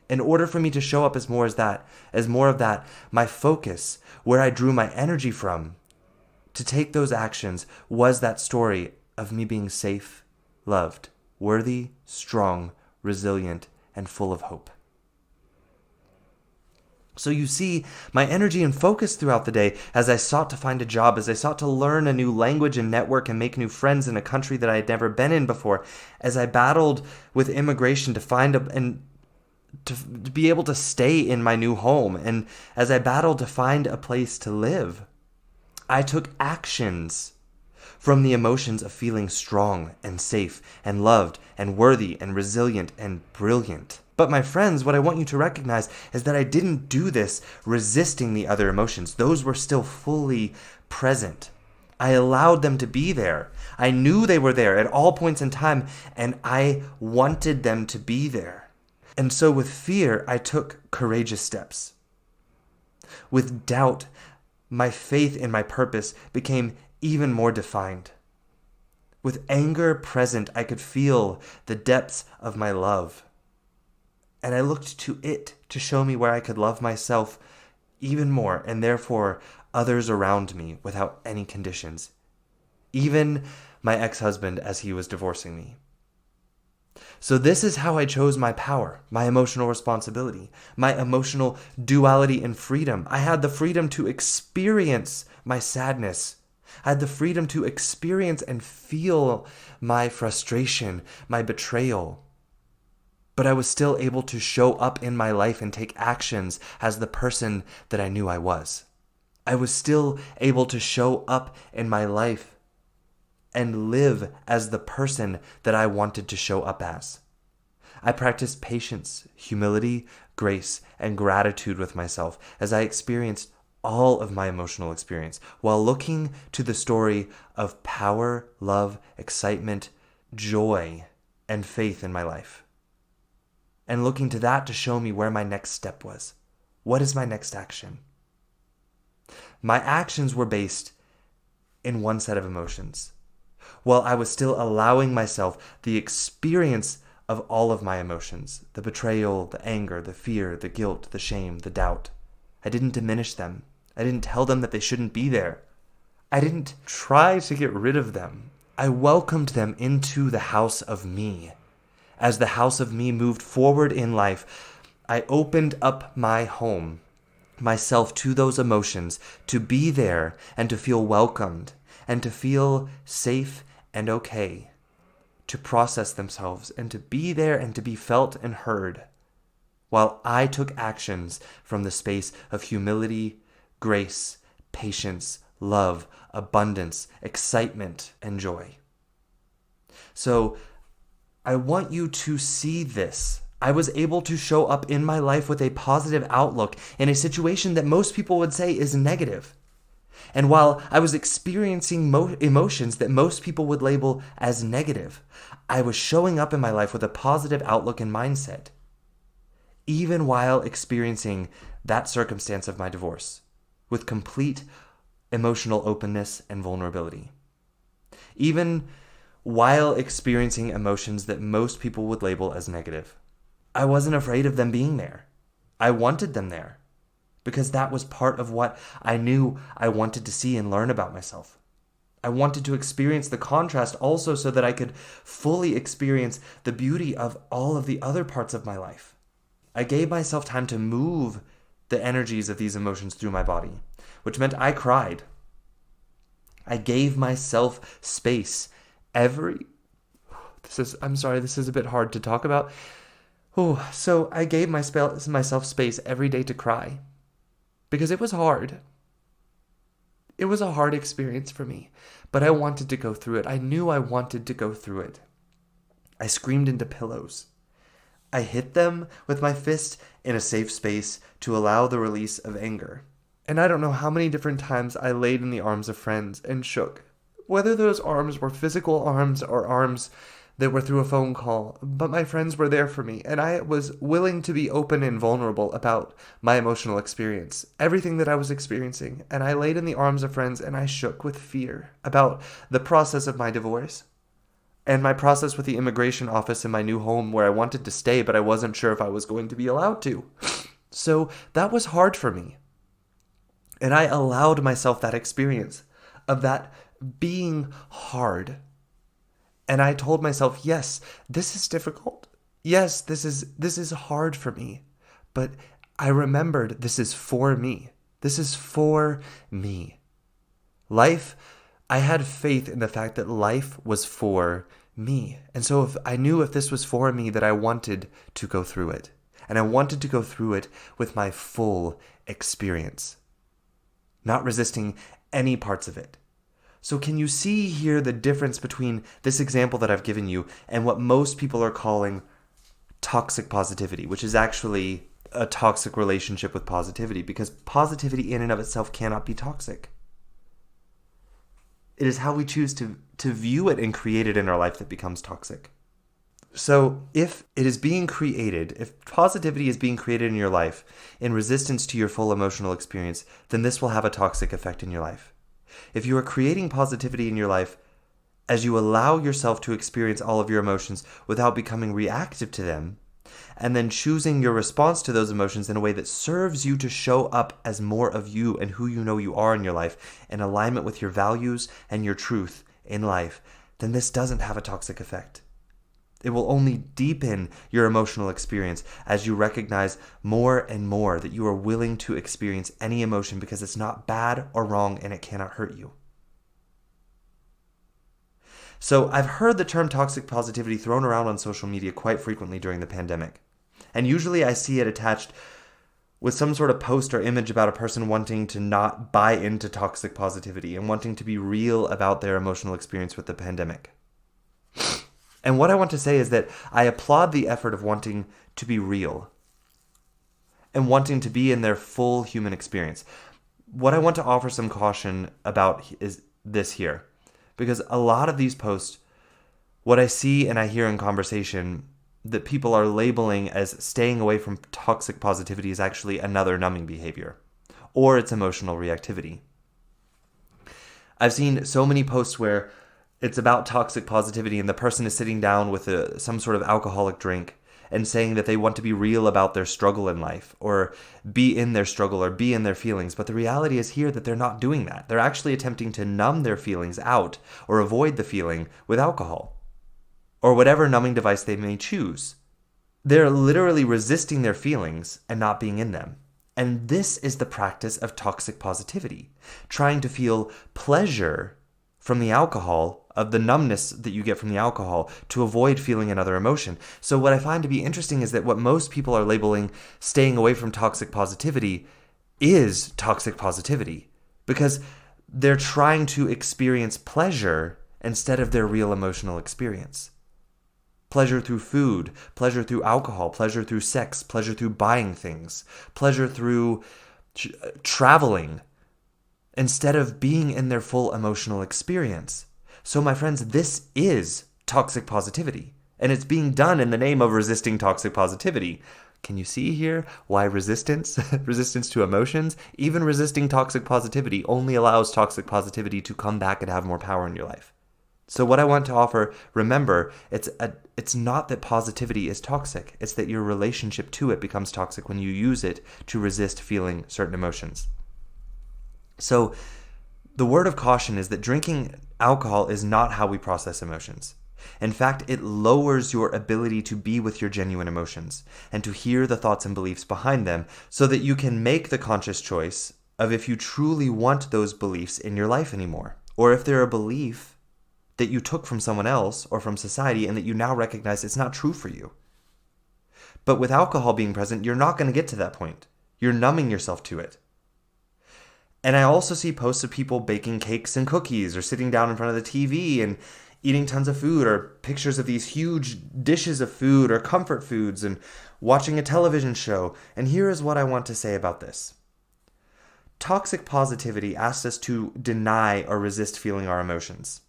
Speaker 1: In order for me to show up as more of that, my focus, where I drew my energy from, to take those actions was that story of me being safe, loved, worthy, strong, resilient, and full of hope. So you see, my energy and focus throughout the day as I sought to find a job, as I sought to learn a new language and network and make new friends in a country that I had never been in before, as I battled with immigration to find and to be able to stay in my new home, and as I battled to find a place to live, I took actions from the emotions of feeling strong and safe and loved and worthy and resilient and brilliant. But my friends, what I want you to recognize is that I didn't do this resisting the other emotions. Those were still fully present. I allowed them to be there. I knew they were there at all points in time, and I wanted them to be there. And so with fear, I took courageous steps. With doubt, my faith in my purpose became even more defined. With anger present, I could feel the depths of my love. And I looked to it to show me where I could love myself even more, and therefore others around me without any conditions. Even my ex-husband as he was divorcing me. So this is how I chose my power, my emotional responsibility, my emotional duality and freedom. I had the freedom to experience my sadness. I had the freedom to experience and feel my frustration, my betrayal. But I was still able to show up in my life and take actions as the person that I knew I was. I was still able to show up in my life and live as the person that I wanted to show up as. I practiced patience, humility, grace, and gratitude with myself as I experienced all of my emotional experience while looking to the story of power, love, excitement, joy, and faith in my life. And looking to that to show me where my next step was. What is my next action? My actions were based in one set of emotions, while I was still allowing myself the experience of all of my emotions, the betrayal, the anger, the fear, the guilt, the shame, the doubt. I didn't diminish them. I didn't tell them that they shouldn't be there. I didn't try to get rid of them. I welcomed them into the house of me. As the house of me moved forward in life, I opened up my home, myself to those emotions, to be there and to feel welcomed and to feel safe and okay, to process themselves and to be there and to be felt and heard, while I took actions from the space of humility, grace, patience, love, abundance, excitement, and joy. So I want you to see this. I was able to show up in my life with a positive outlook in a situation that most people would say is negative. And while I was experiencing emotions that most people would label as negative, I was showing up in my life with a positive outlook and mindset, even while experiencing that circumstance of my divorce, with complete emotional openness and vulnerability. Even while experiencing emotions that most people would label as negative, I wasn't afraid of them being there. I wanted them there, because that was part of what I knew I wanted to see and learn about myself. I wanted to experience the contrast also so that I could fully experience the beauty of all of the other parts of my life. I gave myself time to move the energies of these emotions through my body, which meant I cried. I gave myself space this is a bit hard to talk about. So I gave myself space every day to cry. Because it was hard. It was a hard experience for me, but I wanted to go through it. I knew I wanted to go through it. I screamed into pillows. I hit them with my fist in a safe space to allow the release of anger. And I don't know how many different times I laid in the arms of friends and shook. Whether those arms were physical arms or arms that were through a phone call, but my friends were there for me, and I was willing to be open and vulnerable about my emotional experience, everything that I was experiencing, and I laid in the arms of friends and I shook with fear about the process of my divorce, and my process with the immigration office in my new home where I wanted to stay, but I wasn't sure if I was going to be allowed to. So that was hard for me, and I allowed myself that experience of that being hard. And I told myself, yes, this is difficult. Yes, this is hard for me. But I remembered this is for me. This is for me. Life, I had faith in the fact that life was for me. And so if this was for me, that I wanted to go through it. And I wanted to go through it with my full experience, not resisting any parts of it. So can you see here the difference between this example that I've given you and what most people are calling toxic positivity, which is actually a toxic relationship with positivity, because positivity in and of itself cannot be toxic. It is how we choose to view it and create it in our life that becomes toxic. So if positivity is being created in your life in resistance to your full emotional experience, then this will have a toxic effect in your life. If you are creating positivity in your life as you allow yourself to experience all of your emotions without becoming reactive to them, and then choosing your response to those emotions in a way that serves you to show up as more of you and who you know you are in your life, in alignment with your values and your truth in life, then this doesn't have a toxic effect. It will only deepen your emotional experience as you recognize more and more that you are willing to experience any emotion because it's not bad or wrong and it cannot hurt you. So I've heard the term toxic positivity thrown around on social media quite frequently during the pandemic. And usually I see it attached with some sort of post or image about a person wanting to not buy into toxic positivity and wanting to be real about their emotional experience with the pandemic. And what I want to say is that I applaud the effort of wanting to be real and wanting to be in their full human experience. What I want to offer some caution about is this here. Because a lot of these posts, what I see and I hear in conversation that people are labeling as staying away from toxic positivity is actually another numbing behavior, or it's emotional reactivity. I've seen so many posts where it's about toxic positivity and the person is sitting down with some sort of alcoholic drink and saying that they want to be real about their struggle in life or be in their struggle or be in their feelings. But the reality is here that they're not doing that. They're actually attempting to numb their feelings out or avoid the feeling with alcohol or whatever numbing device they may choose. They're literally resisting their feelings and not being in them. And this is the practice of toxic positivity, trying to feel pleasure from the alcohol, of the numbness that you get from the alcohol, to avoid feeling another emotion. So what I find to be interesting is that what most people are labeling staying away from toxic positivity is toxic positivity, because they're trying to experience pleasure instead of their real emotional experience. Pleasure through food, pleasure through alcohol, pleasure through sex, pleasure through buying things, pleasure through traveling, instead of being in their full emotional experience. So my friends, this is toxic positivity, and it's being done in the name of resisting toxic positivity. Can you see here why resistance to emotions, even resisting toxic positivity, only allows toxic positivity to come back and have more power in your life? So what I want to offer, remember, it's not that positivity is toxic. It's that your relationship to it becomes toxic when you use it to resist feeling certain emotions. So the word of caution is that drinking alcohol is not how we process emotions. In fact, it lowers your ability to be with your genuine emotions and to hear the thoughts and beliefs behind them so that you can make the conscious choice of if you truly want those beliefs in your life anymore, or if they're a belief that you took from someone else or from society and that you now recognize it's not true for you. But with alcohol being present, you're not going to get to that point. You're numbing yourself to it. And I also see posts of people baking cakes and cookies or sitting down in front of the TV and eating tons of food, or pictures of these huge dishes of food or comfort foods and watching a television show. And here is what I want to say about this. Toxic positivity asks us to deny or resist feeling our emotions.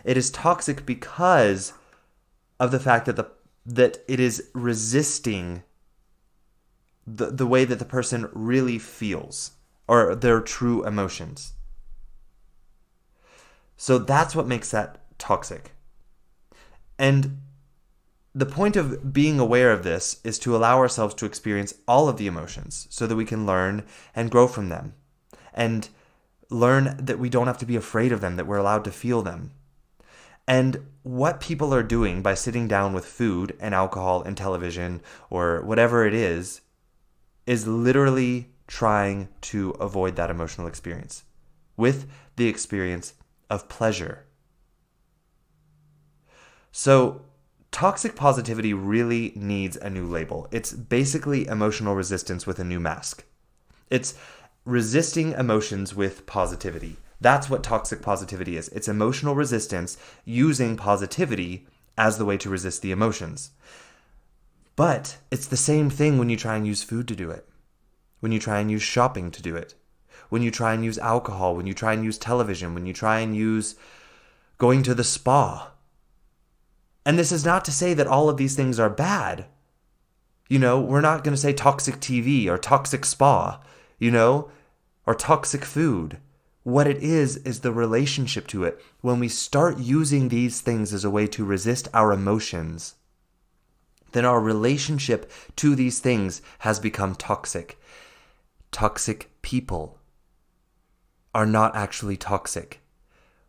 Speaker 1: It is toxic because of the fact that it is resisting the way that the person really feels or their true emotions. So that's what makes that toxic. And the point of being aware of this is to allow ourselves to experience all of the emotions so that we can learn and grow from them and learn that we don't have to be afraid of them, that we're allowed to feel them. And what people are doing by sitting down with food and alcohol and television or whatever it is literally trying to avoid that emotional experience with the experience of pleasure. So toxic positivity really needs a new label. It's basically emotional resistance with a new mask. It's resisting emotions with positivity. That's what toxic positivity is. It's emotional resistance using positivity as the way to resist the emotions. But it's the same thing when you try and use food to do it, when you try and use shopping to do it, when you try and use alcohol, when you try and use television, when you try and use going to the spa. And this is not to say that all of these things are bad. You know, we're not going to say toxic TV or toxic spa, or toxic food. What it is the relationship to it. When we start using these things as a way to resist our emotions, then our relationship to these things has become toxic. Toxic people are not actually toxic.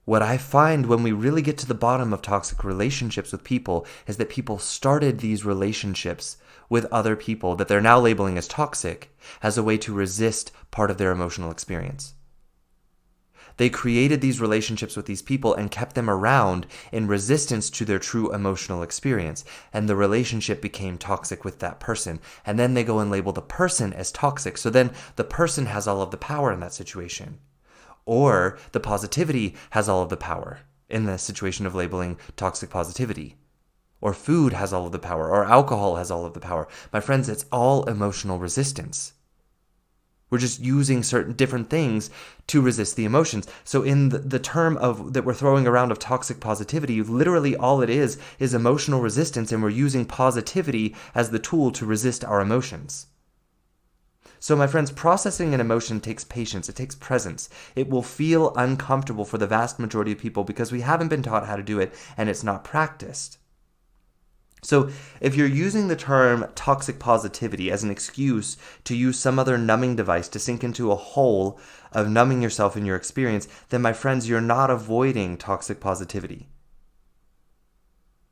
Speaker 1: What I find when we really get to the bottom of toxic relationships with people is that people started these relationships with other people that they're now labeling as toxic as a way to resist part of their emotional experience. They created these relationships with these people and kept them around in resistance to their true emotional experience. And the relationship became toxic with that person. And then they go and label the person as toxic. So then the person has all of the power in that situation. Or the positivity has all of the power in the situation of labeling toxic positivity. Or food has all of the power. Or alcohol has all of the power. My friends, it's all emotional resistance. We're just using certain different things to resist the emotions. So in the term of that we're throwing around of toxic positivity, literally all it is emotional resistance, and we're using positivity as the tool to resist our emotions. So my friends, processing an emotion takes patience, it takes presence. It will feel uncomfortable for the vast majority of people because we haven't been taught how to do it and it's not practiced. So if you're using the term toxic positivity as an excuse to use some other numbing device to sink into a hole of numbing yourself in your experience, then my friends, you're not avoiding toxic positivity.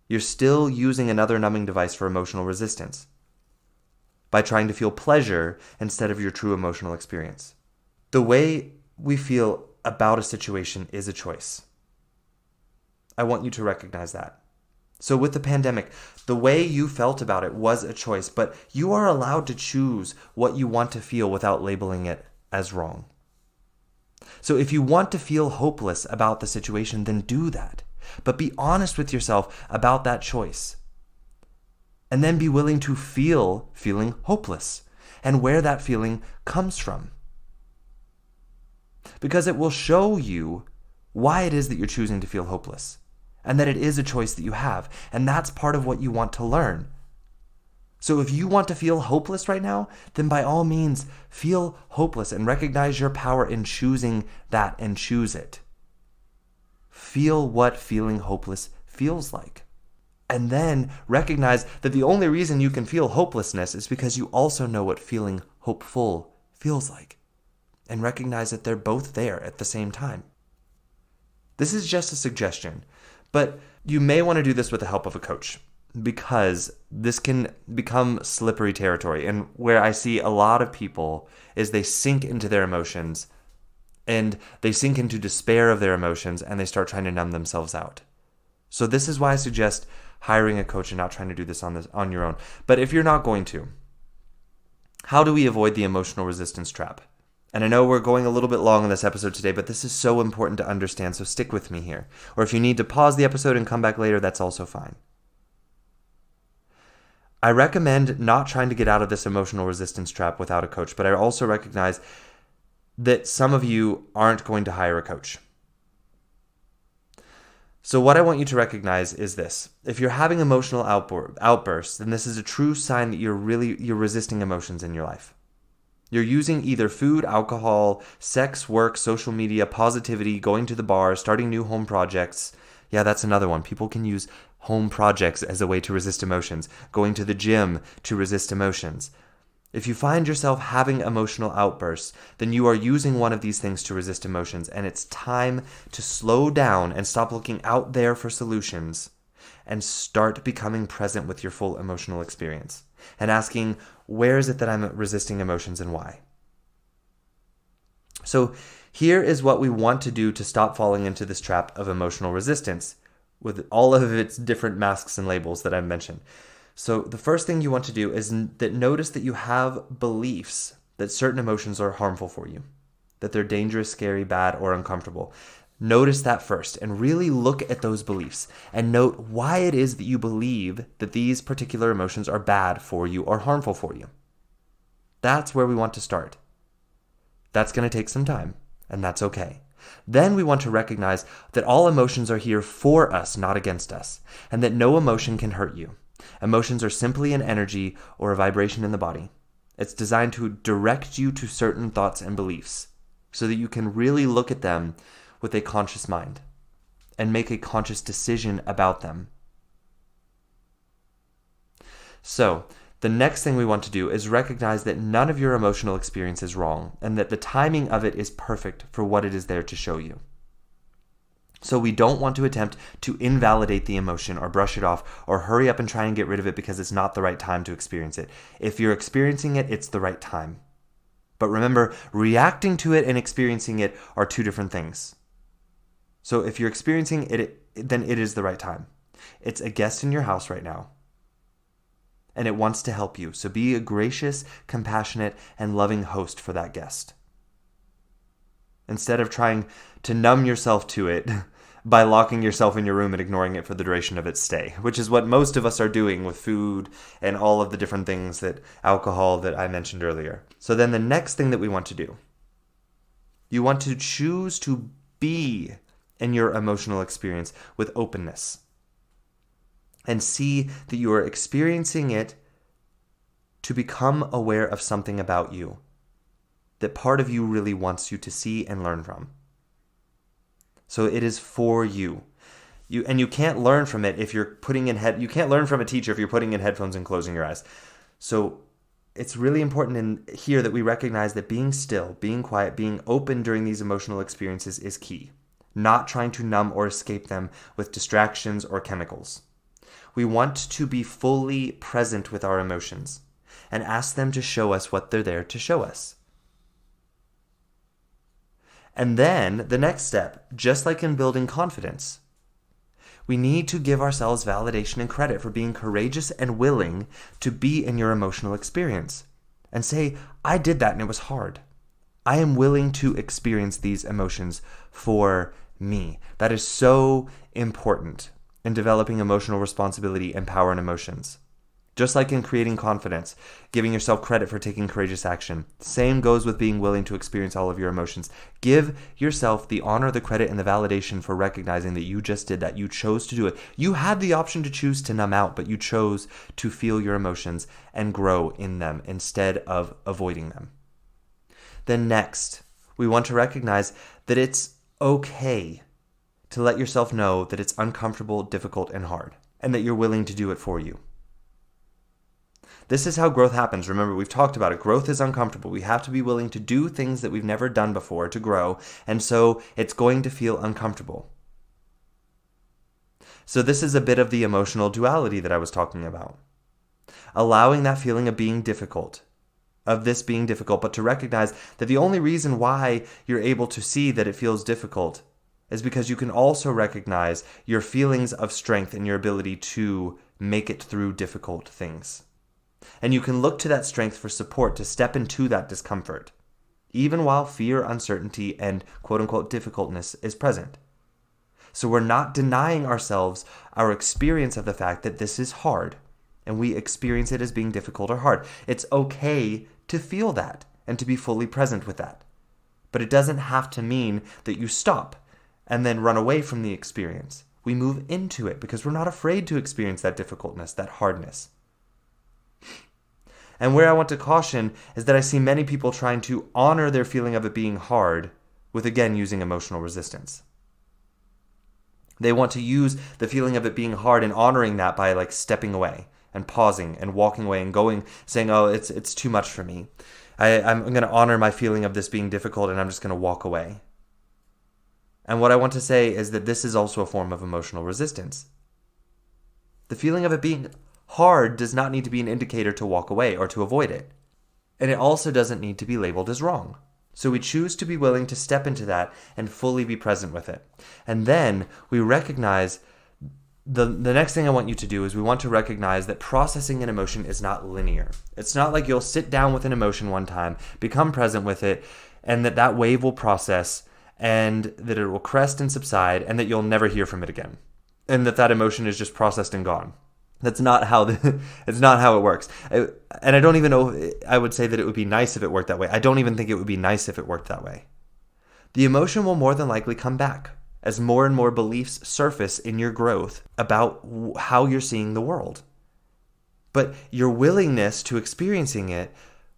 Speaker 1: You're still using another numbing device for emotional resistance by trying to feel pleasure instead of your true emotional experience. The way we feel about a situation is a choice. I want you to recognize that. So with the pandemic, the way you felt about it was a choice, but you are allowed to choose what you want to feel without labeling it as wrong. So if you want to feel hopeless about the situation, then do that. But be honest with yourself about that choice. And then be willing to feel feeling hopeless and where that feeling comes from. Because it will show you why it is that you're choosing to feel hopeless. And that it is a choice that you have. And that's part of what you want to learn. So if you want to feel hopeless right now, then by all means, feel hopeless and recognize your power in choosing that and choose it. Feel what feeling hopeless feels like. And then recognize that the only reason you can feel hopelessness is because you also know what feeling hopeful feels like. And recognize that they're both there at the same time. This is just a suggestion. But you may want to do this with the help of a coach because this can become slippery territory. And where I see a lot of people is they sink into their emotions and they sink into despair of their emotions and they start trying to numb themselves out. So this is why I suggest hiring a coach and not trying to do this on your own. But if you're not going to, how do we avoid the emotional resistance trap? And I know we're going a little bit long in this episode today, but this is so important to understand, so stick with me here. Or if you need to pause the episode and come back later, that's also fine. I recommend not trying to get out of this emotional resistance trap without a coach, but I also recognize that some of you aren't going to hire a coach. So what I want you to recognize is this. If you're having emotional outbursts, then this is a true sign that you're resisting emotions in your life. You're using either food, alcohol, sex, work, social media, positivity, going to the bar, starting new home projects. Yeah, that's another one. People can use home projects as a way to resist emotions. Going to the gym to resist emotions. If you find yourself having emotional outbursts, then you are using one of these things to resist emotions, and it's time to slow down and stop looking out there for solutions and start becoming present with your full emotional experience and asking, where is it that I'm resisting emotions and why? So here is what we want to do to stop falling into this trap of emotional resistance with all of its different masks and labels that I've mentioned. So the first thing you want to do is that notice that you have beliefs that certain emotions are harmful for you, that they're dangerous, scary, bad, or uncomfortable. Notice that first and really look at those beliefs and note why it is that you believe that these particular emotions are bad for you or harmful for you. That's where we want to start. That's going to take some time, and that's okay. Then we want to recognize that all emotions are here for us, not against us, and that no emotion can hurt you. Emotions are simply an energy or a vibration in the body. It's designed to direct you to certain thoughts and beliefs so that you can really look at them with a conscious mind and make a conscious decision about them. So, the next thing we want to do is recognize that none of your emotional experience is wrong and that the timing of it is perfect for what it is there to show you. So we don't want to attempt to invalidate the emotion or brush it off or hurry up and try and get rid of it because it's not the right time to experience it. If you're experiencing it, it's the right time. But remember, reacting to it and experiencing it are two different things. So if you're experiencing it, then it is the right time. It's a guest in your house right now, and it wants to help you. So be a gracious, compassionate, and loving host for that guest. Instead of trying to numb yourself to it by locking yourself in your room and ignoring it for the duration of its stay, which is what most of us are doing with food and all of the different things alcohol that I mentioned earlier. So then the next thing that we want to do, you want to choose to be in your emotional experience with openness and see that you are experiencing it to become aware of something about you that part of you really wants you to see and learn from. So it is for you. You can't learn from it if you're you can't learn from a teacher if you're putting in headphones and closing your eyes. So it's really important in here that we recognize that being still, being quiet, being open during these emotional experiences is key. Not trying to numb or escape them with distractions or chemicals. We want to be fully present with our emotions and ask them to show us what they're there to show us. And then the next step, just like in building confidence, we need to give ourselves validation and credit for being courageous and willing to be in your emotional experience and say, I did that and it was hard. I am willing to experience these emotions for me. That is so important in developing emotional responsibility and power and emotions. Just like in creating confidence, giving yourself credit for taking courageous action. Same goes with being willing to experience all of your emotions. Give yourself the honor, the credit, and the validation for recognizing that you just did that. You chose to do it. You had the option to choose to numb out, but you chose to feel your emotions and grow in them instead of avoiding them. Then next, we want to recognize that it's okay to let yourself know that it's uncomfortable, difficult, and hard, and that you're willing to do it for you. This is how growth happens. Remember, we've talked about it. Growth is uncomfortable. We have to be willing to do things that we've never done before to grow, and so it's going to feel uncomfortable. So this is a bit of the emotional duality that I was talking about. Allowing that feeling of being difficult, but to recognize that the only reason why you're able to see that it feels difficult is because you can also recognize your feelings of strength and your ability to make it through difficult things. And you can look to that strength for support to step into that discomfort, even while fear, uncertainty, and quote-unquote difficultness is present. So we're not denying ourselves our experience of the fact that this is hard, and we experience it as being difficult or hard. It's okay to feel that and to be fully present with that. But it doesn't have to mean that you stop and then run away from the experience. We move into it because we're not afraid to experience that difficultness, that hardness. And where I want to caution is that I see many people trying to honor their feeling of it being hard with, again, using emotional resistance. They want to use the feeling of it being hard and honoring that by stepping away and pausing and walking away and saying, oh, it's too much for me. I'm going to honor my feeling of this being difficult and I'm just going to walk away. And what I want to say is that this is also a form of emotional resistance. The feeling of it being hard does not need to be an indicator to walk away or to avoid it. And it also doesn't need to be labeled as wrong. So we choose to be willing to step into that and fully be present with it. And then we recognize the next thing I want you to do is we want to recognize that processing an emotion is not linear. It's not like you'll sit down with an emotion one time, become present with it, and that wave will process and that it will crest and subside and that you'll never hear from it again. And that emotion is just processed and gone. That's not how it's not how it works. And I don't even know, I would say that it would be nice if it worked that way. I don't even think it would be nice if it worked that way. The emotion will more than likely come back as more and more beliefs surface in your growth about how you're seeing the world. But your willingness to experiencing it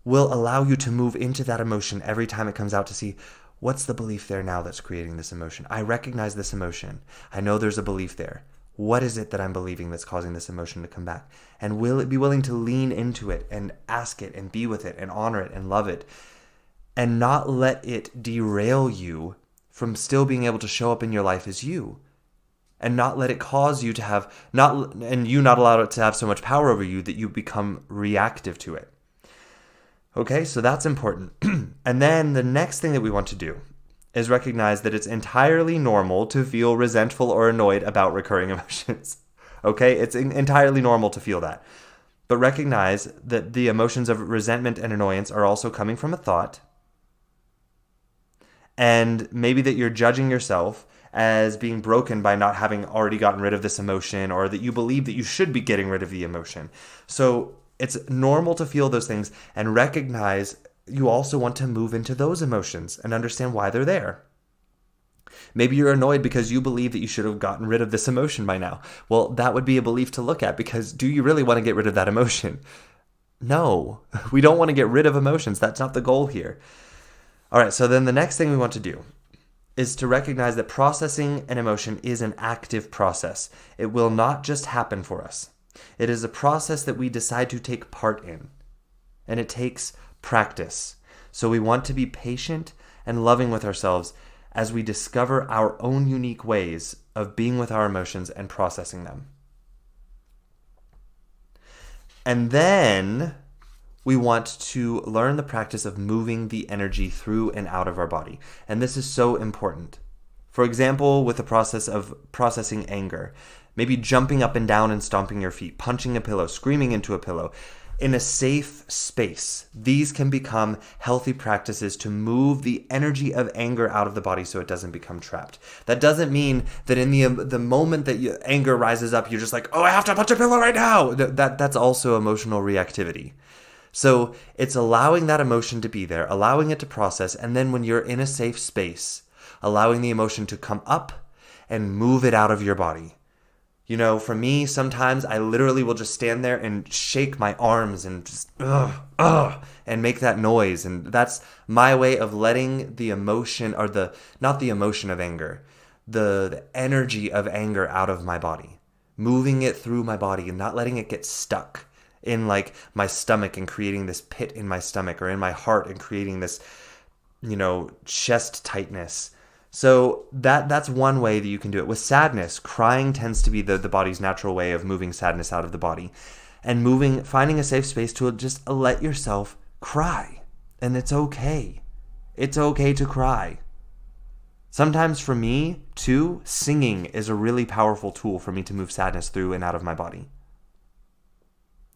Speaker 1: will allow you to move into that emotion every time it comes out to see, what's the belief there now that's creating this emotion? I recognize this emotion. I know there's a belief there. What is it that I'm believing that's causing this emotion to come back? And will it be willing to lean into it and ask it and be with it and honor it and love it and not let it derail you from still being able to show up in your life as you, and not let it cause you to have not allow it to have so much power over you that you become reactive to it. Okay, so that's important. And then the next thing that we want to do is recognize that it's entirely normal to feel resentful or annoyed about recurring emotions. Okay, it's entirely normal to feel that. But recognize that the emotions of resentment and annoyance are also coming from a thought. And maybe that you're judging yourself as being broken by not having already gotten rid of this emotion, or that you believe that you should be getting rid of the emotion. So it's normal to feel those things, and recognize you also want to move into those emotions and understand why they're there. Maybe you're annoyed because you believe that you should have gotten rid of this emotion by now. Well, that would be a belief to look at, because do you really want to get rid of that emotion? No, we don't want to get rid of emotions. That's not the goal here. All right, so then the next thing we want to do is to recognize that processing an emotion is an active process. It will not just happen for us. It is a process that we decide to take part in, and it takes practice. So we want to be patient and loving with ourselves as we discover our own unique ways of being with our emotions and processing them. And then we want to learn the practice of moving the energy through and out of our body. And this is so important. For example, with the process of processing anger, maybe jumping up and down and stomping your feet, punching a pillow, screaming into a pillow. In a safe space, these can become healthy practices to move the energy of anger out of the body so it doesn't become trapped. That doesn't mean that in the moment that anger rises up, you're just like, oh, I have to punch a pillow right now. That's also emotional reactivity. So it's allowing that emotion to be there, allowing it to process, and then when you're in a safe space, allowing the emotion to come up and move it out of your body. You know, for me, sometimes I literally will just stand there and shake my arms and just, and make that noise. And that's my way of letting the emotion, or not the emotion of anger, the energy of anger out of my body, moving it through my body and not letting it get stuck in like my stomach and creating this pit in my stomach, or in my heart and creating this, chest tightness. So that's one way that you can do it. With sadness, crying tends to be the body's natural way of moving sadness out of the body. And finding a safe space to just let yourself cry. And it's okay. It's okay to cry. Sometimes for me, too, singing is a really powerful tool for me to move sadness through and out of my body.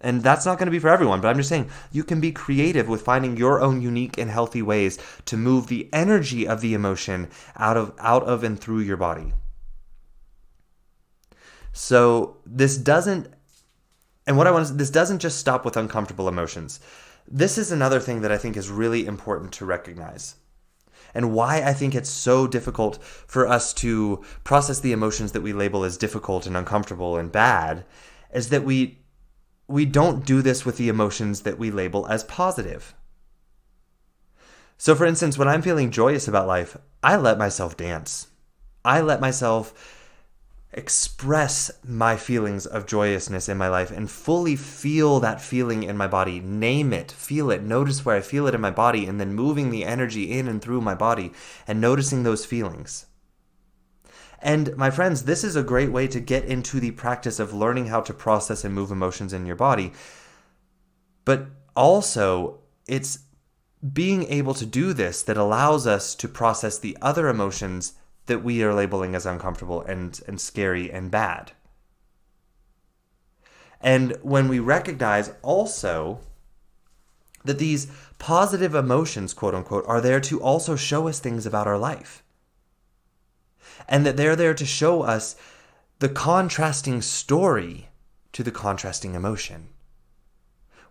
Speaker 1: And that's not going to be for everyone, but I'm just saying you can be creative with finding your own unique and healthy ways to move the energy of the emotion out of and through your body. So this doesn't just stop with uncomfortable emotions. This is another thing that I think is really important to recognize. And why I think it's so difficult for us to process the emotions that we label as difficult and uncomfortable and bad is that we don't do this with the emotions that we label as positive. So for instance, when I'm feeling joyous about life, I let myself dance. I let myself express my feelings of joyousness in my life and fully feel that feeling in my body. Name it, feel it, notice where I feel it in my body, and then moving the energy in and through my body and noticing those feelings. And my friends, this is a great way to get into the practice of learning how to process and move emotions in your body. But also, it's being able to do this that allows us to process the other emotions that we are labeling as uncomfortable and scary and bad. And when we recognize also that these positive emotions, quote unquote, are there to also show us things about our life. And that they're there to show us the contrasting story to the contrasting emotion.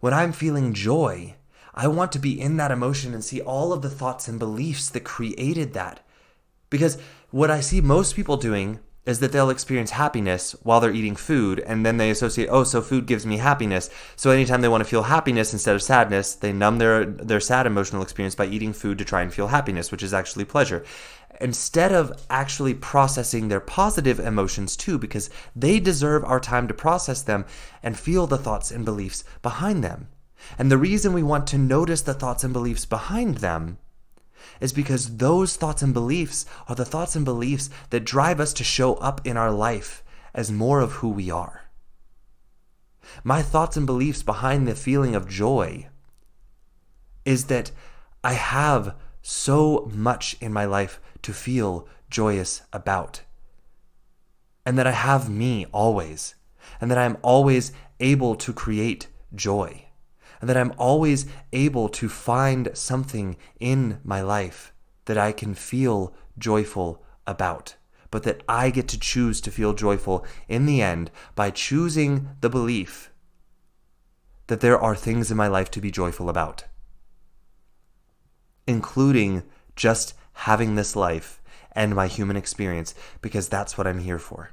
Speaker 1: When I'm feeling joy, I want to be in that emotion and see all of the thoughts and beliefs that created that. Because what I see most people doing is that they'll experience happiness while they're eating food, and then they associate, so food gives me happiness. So anytime they want to feel happiness instead of sadness, they numb their sad emotional experience by eating food to try and feel happiness, which is actually pleasure. instead of actually processing their positive emotions too, because they deserve our time to process them and feel the thoughts and beliefs behind them. And the reason we want to notice the thoughts and beliefs behind them is because those thoughts and beliefs are the thoughts and beliefs that drive us to show up in our life as more of who we are. My thoughts and beliefs behind the feeling of joy is that I have so much in my life to feel joyous about. And that I have me always. And that I'm always able to create joy. And that I'm always able to find something in my life that I can feel joyful about. But that I get to choose to feel joyful in the end by choosing the belief that there are things in my life to be joyful about. Including just having this life and my human experience, because that's what I'm here for.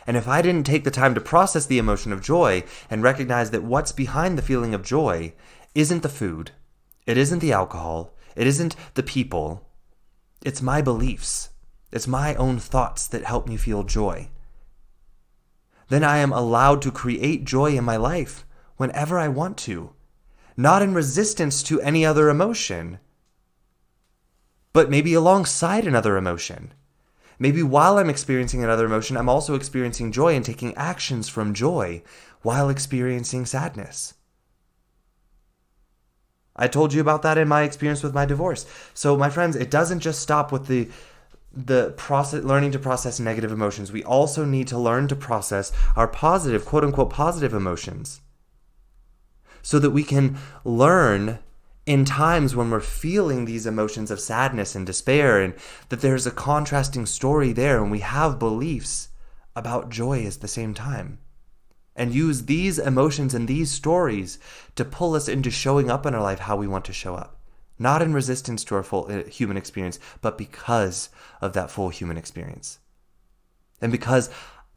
Speaker 1: And if I didn't take the time to process the emotion of joy and recognize that what's behind the feeling of joy isn't the food, it isn't the alcohol, it isn't the people, it's my beliefs, it's my own thoughts that help me feel joy, then I am allowed to create joy in my life whenever I want to, not in resistance to any other emotion, but maybe alongside another emotion. Maybe while I'm experiencing another emotion, I'm also experiencing joy and taking actions from joy while experiencing sadness. I told you about that in my experience with my divorce. So my friends, it doesn't just stop with the process, learning to process negative emotions. We also need to learn to process our positive, quote unquote, positive emotions, so that we can learn in times when we're feeling these emotions of sadness and despair, and that there's a contrasting story there, and we have beliefs about joy at the same time. And use these emotions and these stories to pull us into showing up in our life how we want to show up. Not in resistance to our full human experience, but because of that full human experience. And because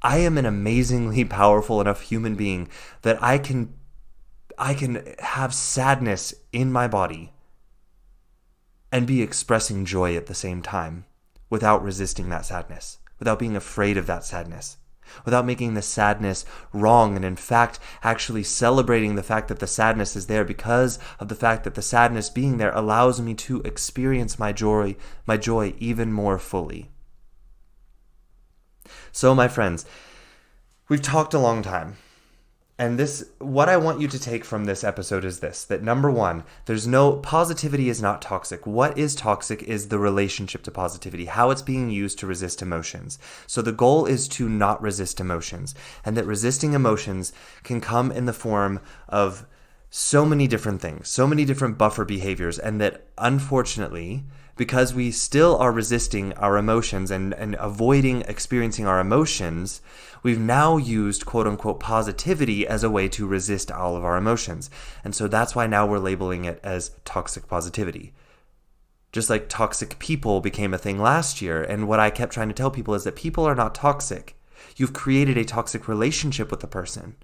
Speaker 1: I am an amazingly powerful enough human being that I can have sadness in my body and be expressing joy at the same time without resisting that sadness, without being afraid of that sadness, without making the sadness wrong, and in fact actually celebrating the fact that the sadness is there, because of the fact that the sadness being there allows me to experience my joy even more fully. So my friends, we've talked a long time. And what I want you to take from this episode is this, that number one, positivity is not toxic. What is toxic is the relationship to positivity, how it's being used to resist emotions. So the goal is to not resist emotions, and that resisting emotions can come in the form of so many different things, so many different buffer behaviors, and that unfortunately, because we still are resisting our emotions and avoiding experiencing our emotions, we've now used quote-unquote positivity as a way to resist all of our emotions. And so that's why now we're labeling it as toxic positivity. Just like toxic people became a thing last year, and what I kept trying to tell people is that people are not toxic. You've created a toxic relationship with the person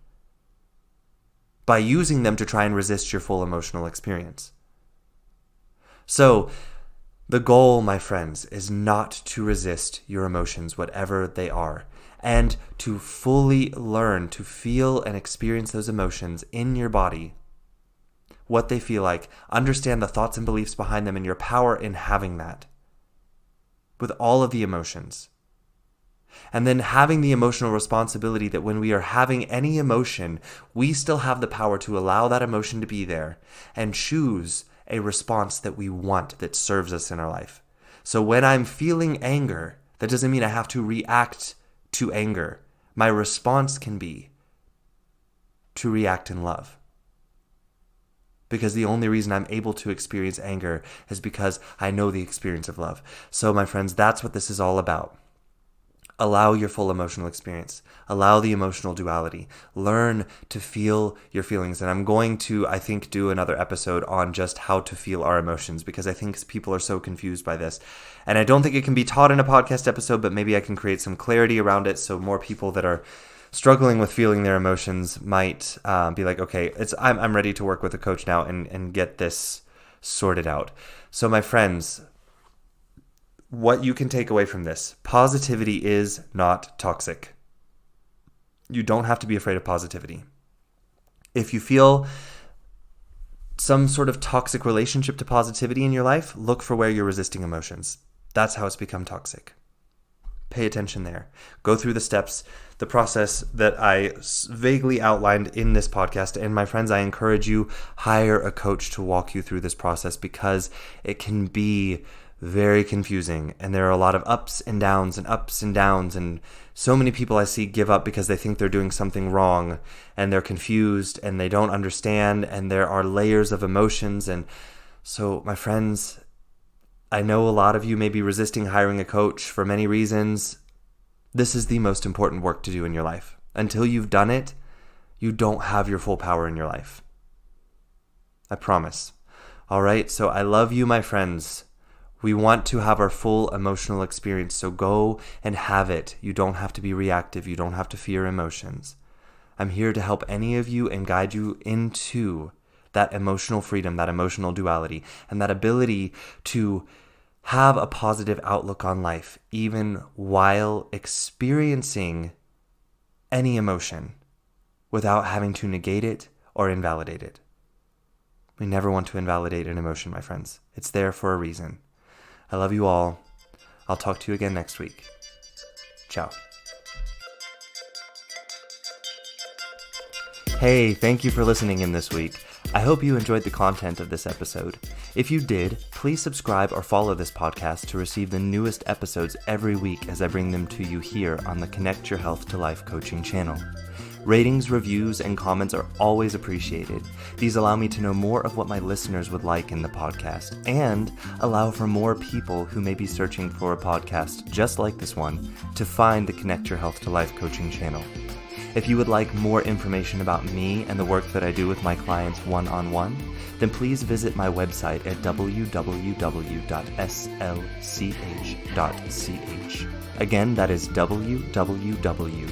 Speaker 1: by using them to try and resist your full emotional experience. So, the goal, my friends, is not to resist your emotions, whatever they are, and to fully learn to feel and experience those emotions in your body, what they feel like, understand the thoughts and beliefs behind them, and your power in having that, with all of the emotions. And then having the emotional responsibility that when we are having any emotion, we still have the power to allow that emotion to be there and choose a response that we want that serves us in our life. So when I'm feeling anger, that doesn't mean I have to react to anger. My response can be to react in love. Because the only reason I'm able to experience anger is because I know the experience of love. So my friends, that's what this is all about. Allow your full emotional experience. Allow the emotional duality. Learn to feel your feelings. And I'm going to, I think, do another episode on just how to feel our emotions, because I think people are so confused by this. And I don't think it can be taught in a podcast episode, but maybe I can create some clarity around it so more people that are struggling with feeling their emotions might be like, okay, I'm ready to work with a coach now and get this sorted out. So my friends, what you can take away from this: positivity is not toxic. You don't have to be afraid of positivity. If you feel some sort of toxic relationship to positivity in your life, look for where you're resisting emotions. That's how it's become toxic. Pay attention there. Go through the steps, the process that I vaguely outlined in this podcast. And my friends, I encourage you, hire a coach to walk you through this process, because it can be very confusing. And there are a lot of ups and downs. And so many people I see give up because they think they're doing something wrong, and they're confused and they don't understand. And there are layers of emotions. And so, my friends, I know a lot of you may be resisting hiring a coach for many reasons. This is the most important work to do in your life. Until you've done it, you don't have your full power in your life. I promise. All right, so I love you, my friends. We want to have our full emotional experience, so go and have it. You don't have to be reactive. You don't have to fear emotions. I'm here to help any of you and guide you into that emotional freedom, that emotional duality, and that ability to have a positive outlook on life, even while experiencing any emotion, without having to negate it or invalidate it. We never want to invalidate an emotion, my friends. It's there for a reason. I love you all. I'll talk to you again next week. Ciao. Hey, thank you for listening in this week. I hope you enjoyed the content of this episode. If you did, please subscribe or follow this podcast to receive the newest episodes every week as I bring them to you here on the Connect Your Health to Life coaching channel. Ratings, reviews, and comments are always appreciated. These allow me to know more of what my listeners would like in the podcast, and allow for more people who may be searching for a podcast just like this one to find the Connect Your Health to Life coaching channel. If you would like more information about me and the work that I do with my clients one-on-one, then please visit my website at www.slch.ch. Again, that is www.slch.ch.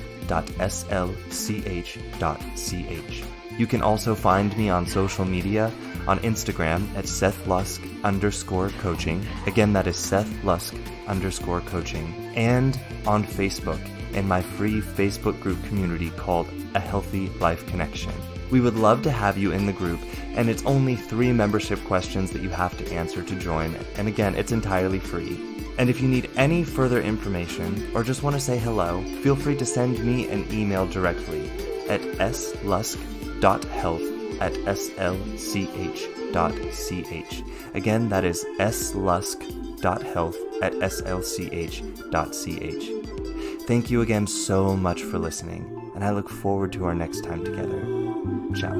Speaker 1: You can also find me on social media on Instagram at SethLusk_coaching. Again, that is SethLusk_coaching. And on Facebook in my free Facebook group community called A Healthy Life Connection. We would love to have you in the group, and it's only 3 membership questions that you have to answer to join. And again, it's entirely free. And if you need any further information or just want to say hello, feel free to send me an email directly at slusk.health@slch.ch. Again, that is slusk.health@slch.ch. Thank you again so much for listening, and I look forward to our next time together. Ciao.